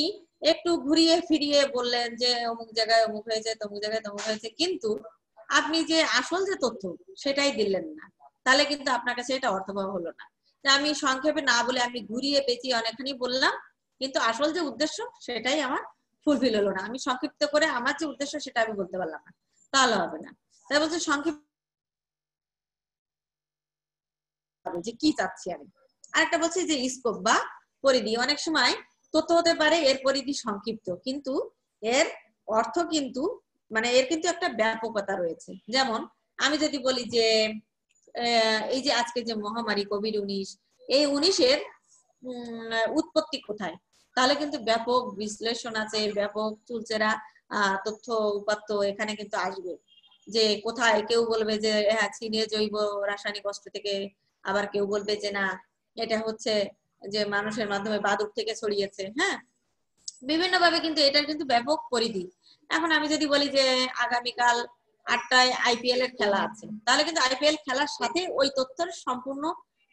একটু ঘুরিয়ে ফিরিয়ে বললেন যে অমুক জায়গায় অমুক হয়েছে, তমুক জায়গায় তমুক হয়েছে, কিন্তু আপনি যে আসল যে তথ্য সেটাই দিলেন না, তাহলে কিন্তু আপনার কাছে এটা অর্থবহ হলো না। আমি সংক্ষেপে না বলে আমি ঘুরিয়ে পেঁচিয়ে অনেকখানি বললাম, কিন্তু আসল যে উদ্দেশ্য সেটাই আমার ফুলফিল হলো না। আমি সংক্ষিপ্ত করে আমার যে উদ্দেশ্য সেটা আমি বলতে পারলাম না, তাহলে হবে না। তাই বলছে সংক্ষিপ্ত যে কি চাচ্ছি আমি। আরেকটা বলছি যে স্কোপ বা পরিধি, অনেক সময় তথ্য হতে পারে এর পরিধি সংক্ষিপ্ত, কিন্তু এর অর্থ কিন্তু মানে এর কিন্তু একটা ব্যাপকতা রয়েছে। যেমন আমি যদি বলি যে এই যে আজকে যে মহামারী কোভিড-19, এই 19-এর উৎপত্তি কোথায়, তাহলে কিন্তু ব্যাপক বিশ্লেষণ আছে, ব্যাপক চুলচেরা তথ্য উপাত্ত এখানে কিন্তু আসবে। যে কোথায়, কেউ বলবে যে হ্যাঁ চীনের জৈব রাসায়নিক অস্ত্র থেকে, আবার কেউ বলবে যে না এটা হচ্ছে যে মানুষের মাধ্যমে বাদুড় থেকে ছড়িয়েছে। হ্যাঁ, বিভিন্ন ভাবে কিন্তু এটার কিন্তু ব্যাপক পরিধি। এখন আমি যদি বলি যে আগামীকাল 8টায় আইপিএল এর খেলা আছে, তাহলে কিন্তু আইপিএল খেলার সাথে ওই তথ্যের সম্পূর্ণ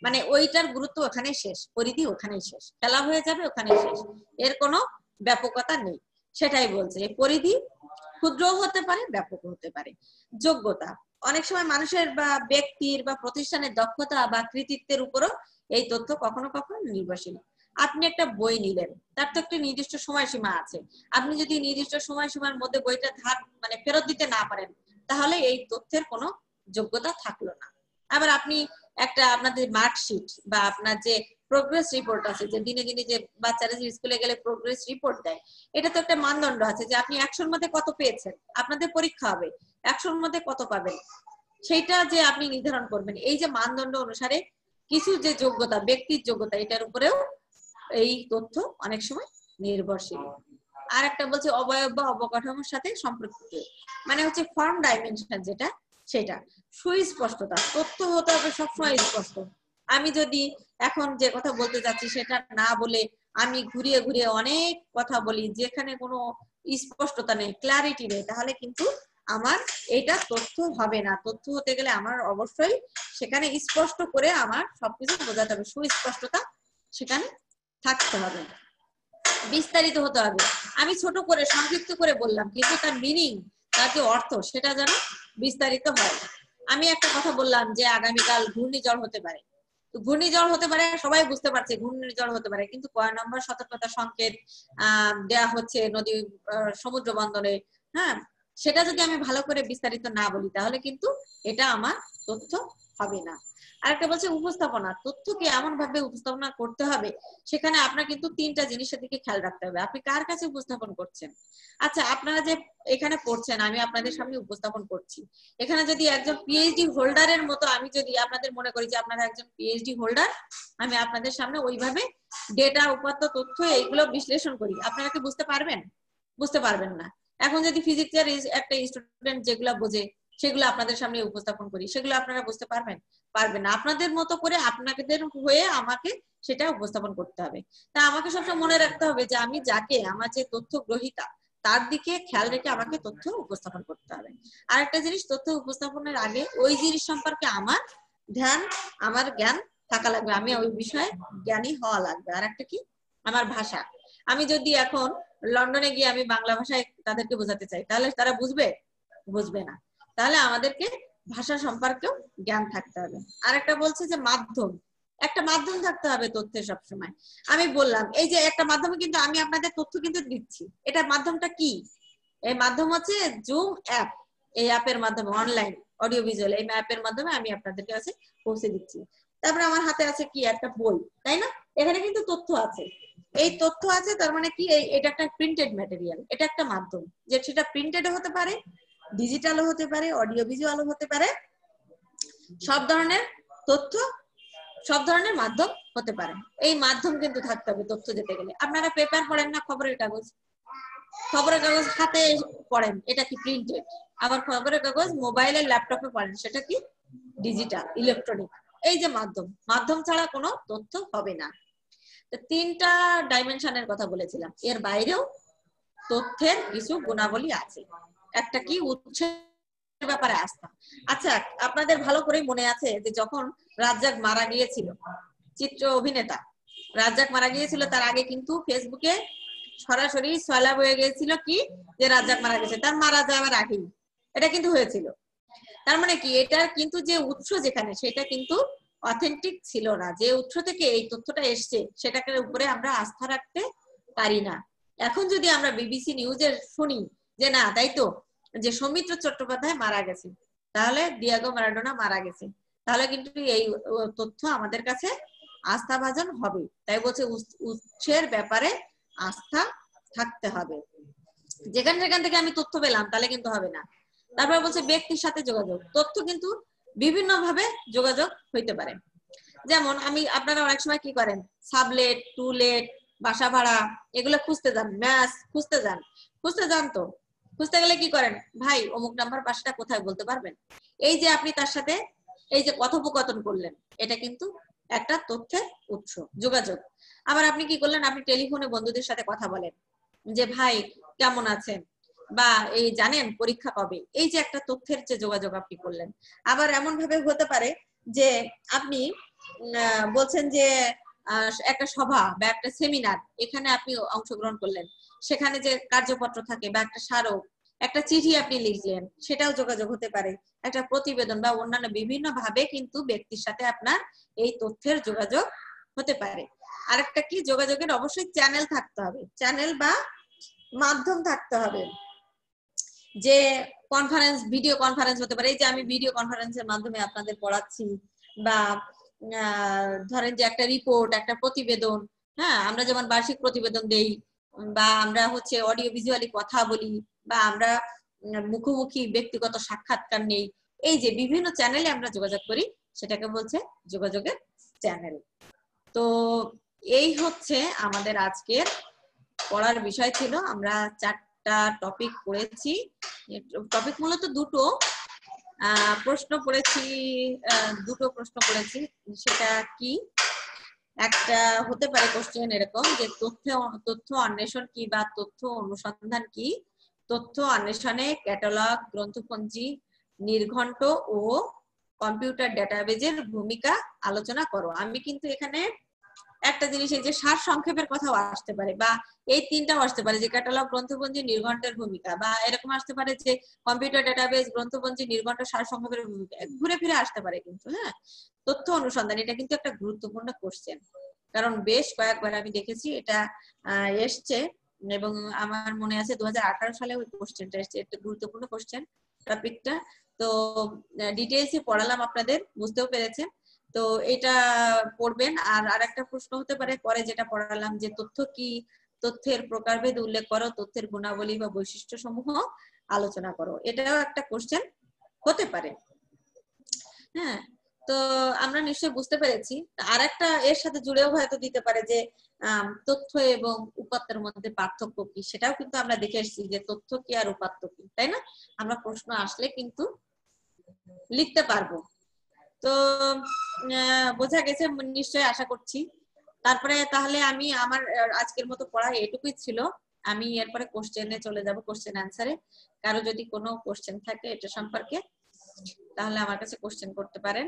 মানে ওইটার গুরুত্ব ওখানেই শেষ, পরিধি ওখানেই শেষ, খেলা হয়ে যাবে ওখানেই শেষ, এর কোনো ব্যাপকতা নেই। সেটাই বলছে, পরিধি ক্ষুদ্রও হতে পারে ব্যাপক হতে পারে। যোগ্যতা, অনেক সময় মানুষের বা ব্যক্তির বা প্রতিষ্ঠানের দক্ষতা বা কৃতিত্বের উপরও এই তথ্য কখনো কখনো নির্ভরশীল। আপনি একটা বই নিলেন, তার তো একটা নির্দিষ্ট সময়সীমা আছে, আপনি যদি নির্দিষ্ট সময়সীমার মধ্যে বইটা মানে ফেরত দিতে না পারেন, তাহলে এই তথ্যের কোনো যোগ্যতা থাকলো না। আবার আপনি একটা আপনাদের মার্কশিট বা আপনার যে প্রোগ্রেস রিপোর্ট আছে, যে দিনে দিনে যে বাচ্চারা যে স্কুলে গেলে প্রোগ্রেস রিপোর্ট দেয়, এটা তো একটা মানদণ্ড আছে যে আপনি 100-র মধ্যে কত পেয়েছেন, আপনাদের পরীক্ষা হবে 100-র মধ্যে কত পাবেন, সেইটা যে আপনি নির্ধারণ করবেন। এই যে মানদণ্ড অনুসারে কিছু যে যোগ্যতা, ব্যক্তির যোগ্যতা, এটার উপরেও এই তথ্য অনেক সময় নির্ভরশীল। আর একটা বলছে অবয়ব বা অবকাঠামোর সাথে সম্পর্কিত, মানে হচ্ছে ফর্ম ডাইমেনশন যেটা, সেটা সুস্পষ্টতা। তথ্য হতে হবে সবসময় স্পষ্ট। আমি যদি এখন যে কথা বলতে যাচ্ছি সেটা না বলে আমি ঘুরিয়ে ঘুরিয়ে অনেক কথা বলি যেখানে কোনো স্পষ্টতা নেই, ক্লারিটি নেই, তাহলে কিন্তু আমার এটা তথ্য হবে না। তথ্য হতে গেলে আমার অবশ্যই সেখানে স্পষ্ট করে আমার সবকিছু বোঝাতে হবে, সুস্পষ্টতা সেখানে থাকতে হবে, বিস্তারিত হতে হবে। আমি ছোট করে সংক্ষিপ্ত করে বললাম, কিন্তু তার মিনিং, তার যে অর্থ সেটা যেন বিস্তারিত হয়। আমি একটা কথা বললাম যে আগামীকাল ঘূর্ণিঝড় হতে পারে, তো ঘূর্ণিঝড় হতে পারে সবাই বুঝতে পারছে ঘূর্ণিঝড় হতে পারে, কিন্তু কয় নম্বর সতর্কতা সংকেত দেয়া হচ্ছে নদী সমুদ্র বন্দরে, হ্যাঁ, সেটা যদি আমি ভালো করে বিস্তারিত না বলি, তাহলে কিন্তু এটা আমার তথ্য হবে না। আরেকটা বলছে উপস্থাপনা, তথ্যকে এমন ভাবে উপস্থাপনা করতে হবে সেখানে আপনার কিন্তু 3টা জিনিসের দিকে খেয়াল রাখতে হবে। আপনি কার কাছে উপস্থাপন করছেন। আচ্ছা, আপনারা যে এখানে পড়ছেন, আমি আপনাদের সামনে উপস্থাপন করছি, এখানে যদি একজন পিএইচডি হোল্ডারের মতো আমি যদি আপনাদের মনে করি যে আপনারা একজন পিএইচডি হোল্ডার, আমি আপনাদের সামনে ওইভাবে ডেটা, উপাত্ত, তথ্য এইগুলো বিশ্লেষণ করি, আপনারা কি বুঝতে পারবেন? বুঝতে পারবেন না। এখন যদি ফিজিক্সের একটা স্টুডেন্ট যেগুলো বোঝে সেগুলো আপনাদের সামনে উপস্থাপন করি, সেগুলো আপনারা বুঝতে পারবেন? পারবেন না। আপনাদের মতো করে আপনাদের হয়ে আমাকে সেটা উপস্থাপন করতে হবে। তা আমাকে সবসময় মনে রাখতে হবে যে আমি যাকে, আমার যে তথ্য গ্রহীতা, তার দিকে খেয়াল রেখে আমাকে তথ্য উপস্থাপন করতে হবে। আর একটা জিনিস, তথ্য উপস্থাপনের আগে ওই জিনিস সম্পর্কে আমার ধ্যান, আমার জ্ঞান থাকা লাগবে, আমি ওই বিষয়ে জ্ঞানী হওয়া লাগবে। আর একটা কি, আমার ভাষা। আমি যদি এখন লন্ডনে গিয়ে আমি বাংলা ভাষায় তাদেরকে বোঝাতে চাই, তাহলে তারা বুঝবে? বুঝবে না। তাহলে আমাদেরকে ভাষা সম্পর্কেও জ্ঞান থাকতে হবে। আর একটা বলছে যে মাধ্যম, একটা মাধ্যম থাকতে হবে তথ্যের সবসময়। আমি বললাম এই যে একটা মাধ্যমে কিন্তু আমি আপনাদের তথ্য কিন্তু দিচ্ছি, এটা মাধ্যমটা কি? এই মাধ্যম হচ্ছে জুম অ্যাপ। এই অ্যাপের মাধ্যমে অনলাইন অডিও ভিজুয়াল এই অ্যাপের মাধ্যমে আমি আপনাদের কাছে পৌঁছে দিচ্ছি। তারপরে আমার হাতে আছে কি, একটা বই, তাই না? এখানে কিন্তু তথ্য আছে, এই তথ্য আছে, তার মানে কি এটা একটা প্রিন্টেড ম্যাটেরিয়াল, এটা একটা মাধ্যম, যে সেটা প্রিন্টেডও হতে পারে, ডিজিটালও হতে পারে, অডিও ভিজুয়ালও হতে পারে, সব ধরনের তথ্য, সব ধরনের মাধ্যম হতে পারে। এই মাধ্যম কিন্তু থাকতে হবে তথ্য যেতে গেলে। আপনারা পেপার পড়েন না, খবরের কাগজ, খবরের কাগজ হাতে পড়েন, এটা কি প্রিন্টেড? আবার খবরের কাগজ মোবাইলে, ল্যাপটপে পড়েন, সেটা কি ডিজিটাল, ইলেকট্রনিক। এই যে মাধ্যম, মাধ্যম ছাড়া কোনো তথ্য হবে না। 3টা ডাইমেনশনের কথা বলেছিলাম, এর বাইরেও তথ্যের কিছু গুণাবলী আছে। একটা কি, উৎসের ব্যাপারে আস্থা। আচ্ছা, আপনাদের ভালো করে মনে আছে যে যখন রাজ্জাক মারা গিয়েছিল, চিত্র অভিনেতা রাজ্জাক মারা গিয়েছিল, তার আগে কিন্তু ফেসবুকে সরাসরি ছয়লা বয়ে গিয়েছিল কি, যে রাজ্জাক মারা গেছে, তার মারা যাওয়ার আগেই এটা কিন্তু হয়েছিল। তার মানে কি, এটার কিন্তু যে উৎস যেখানে, সেটা কিন্তু অথেন্টিক ছিল না। যে উৎস থেকে এই তথ্যটা এসছে সেটাকে উপরে আমরা আস্থা রাখতে পারি না। এখন যদি আমরা বিবিসি নিউজের শুনি যে না, তাই তো, যে সৌমিত্র চট্টোপাধ্যায় মারা গেছে, তাহলে ডিয়েগো ম্যারাডোনা মারা গেছে, তাহলে কিন্তু এই তথ্য আমাদের কাছে আস্থাভাজন হবে। তাই বলছে উৎসের ব্যাপারে আস্থা থাকতে হবে। যেখান থেকে আমি তথ্য পেলাম তাহলে কিন্তু হবে না। তারপরে বলছে ব্যক্তির সাথে যোগাযোগ, তথ্য কিন্তু বিভিন্ন ভাবে যোগাযোগ হইতে পারে। যেমন আপনারা অনেক সময় কি করেন, সাবলেট, টুলেট, বাসা ভাড়া এগুলো খুঁজতে যান, ম্যাচ খুঁজতে যান তো খুঁজতে গেলে কি করেন, ভাই অমুক নাম্বার বাসাটা কোথায় বলতে পারবেন? এই যে আপনি তার সাথে এই যে কথোপকথন করলেন, এটা কিন্তু একটা তথ্যের উৎস, যোগাযোগ। আবার আপনি কি করলেন, আপনি টেলিফোনে বন্ধুদের সাথে কথা বলেন যে ভাই কেমন আছেন, বা এই জানেন পরীক্ষা কবে, এই যে একটা তথ্যের যে যোগাযোগ আপনি করলেন। আবার এমন ভাবে হতে পারে যে আপনি বলছেন যে একটা সভা বা একটা সেমিনার, এখানে আপনি অংশগ্রহণ করলেন, সেখানে যে কার্যপত্র থাকে বা একটা স্মারক, একটা চিঠি আপনি লিখলেন, সেটাও যোগাযোগ হতে পারে। একটা প্রতিবেদন বা অন্যান্য বিভিন্ন ভাবে কিন্তু ব্যক্তির সাথে আপনার এই তথ্যের যোগাযোগ হতে পারে। আরেকটা কি, যোগাযোগের অবশ্যই চ্যানেল থাকতে হবে, চ্যানেল বা মাধ্যম থাকতে হবে। যে কনফারেন্স, ভিডিও কনফারেন্স হতে পারে, এই যে আমি ভিডিও কনফারেন্সের মাধ্যমে আপনাদের পড়াচ্ছি, বা ধরেন যে একটা রিপোর্ট, একটা প্রতিবেদন, হ্যাঁ, আমরা যেমন বার্ষিক প্রতিবেদন দেই, বা আমরা হচ্ছে অডিও ভিজুয়ালি কথা বলি, বা আমরা মুখোমুখি ব্যক্তিগত সাক্ষাৎকার নেই, এই যে বিভিন্ন চ্যানেলে আমরা যোগাযোগ করি, সেটাকে বলছে যোগাযোগের চ্যানেল। তো এই হচ্ছে আমাদের আজকের পড়ার বিষয় ছিল। আমরা 4টা টপিক পড়েছি, টপিক মূলত দুটো, প্রশ্ন পড়েছি, দুটো প্রশ্ন পড়েছি। সেটা কি, একটা হতে পারে কোশ্চেন এরকম যে তথ্য অন্বেষণ কি বা তথ্য অনুসন্ধান কি, তথ্য অন্বেষণে ক্যাটালগ, গ্রন্থপঞ্জি, নির্ঘণ্ট ও কম্পিউটার ডেটাবেজের ভূমিকা আলোচনা করো। আমি কিন্তু এখানে একটা জিনিস, এই যে সার সংক্ষেপের কথাও আসতে পারে, বা এই 3টাও আসতে পারে, যে ক্যাটালগ, গ্রন্থপঞ্জি, নির্ঘণ্টের ভূমিকা, বা এরকম আসতে পারে যে কম্পিউটার ডেটাবেজ, গ্রন্থপঞ্জি, নির্ঘণ্ট, সার সংক্ষেপের ভূমিকা, ঘুরে ফিরে আসতে পারে কিন্তু। হ্যাঁ, তথ্য অনুসন্ধান এটা কিন্তু একটা গুরুত্বপূর্ণ কোশ্চেন, কারণ বেশ কয়েকবার আমি দেখেছি এটা এসছে, এবং আমার মনে আছে 2018 সালে ওই কোশ্চেনটা এসছে। একটা গুরুত্বপূর্ণ কোশ্চেন টপিকটা। তো ডিটেইলসে পড়ালাম, আপনাদের বুঝতেও পেরেছেন। তো এটা পড়বেন। আর আরেকটা প্রশ্ন হতে পারে পরে যেটা পড়ালাম যে তথ্য কি, তথ্যের প্রকারভেদ উল্লেখ করো, তথ্যের গুণাবলী বা বৈশিষ্ট্য সমূহ আলোচনা করো। এটাও একটা কোশ্চেন হতে পারে। হ্যাঁ, তো আমরা নিশ্চয়ই বুঝতে পেরেছি। আর একটা এর সাথে জুড়েও হয়তো দিতে পারে যে তথ্য এবং উপাত্তের মধ্যে পার্থক্য কি, সেটাও কিন্তু আমরা দেখে এসেছি যে তথ্য কি আর উপাত্ত কি, তাই না? আমরা প্রশ্ন আসলে কিন্তু লিখতে পারবো। তো বোঝা গেছে নিশ্চয়ই, আশা করছি। তারপরে তাহলে আমি আমার আজকের মতো পড়া এটুকুই ছিল। আমি এরপরে কোশ্চেনে চলে যাব, কোশ্চেন অ্যান্সারে। কারো যদি কোনো কোশ্চেন থাকে এটা সম্পর্কে তাহলে আমার কাছে কোশ্চেন করতে পারেন।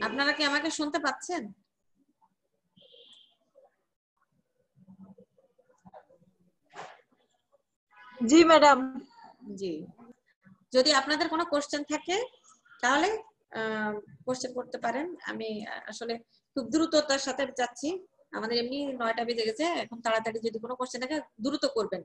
আপনারা কি আমাকে শুনতে পাচ্ছেন? জি ম্যাডাম। জি, যদি আপনাদের কোনো কোশ্চেন থাকে তাহলে কোশ্চেন করতে পারেন। আমি আসলে খুব দ্রুততার সাথে যাচ্ছি, আমাদের এমনি 9টা বেজে গেছে, এখন তাড়াতাড়ি যদি কোনো কোশ্চেন থাকে দ্রুত করবেন।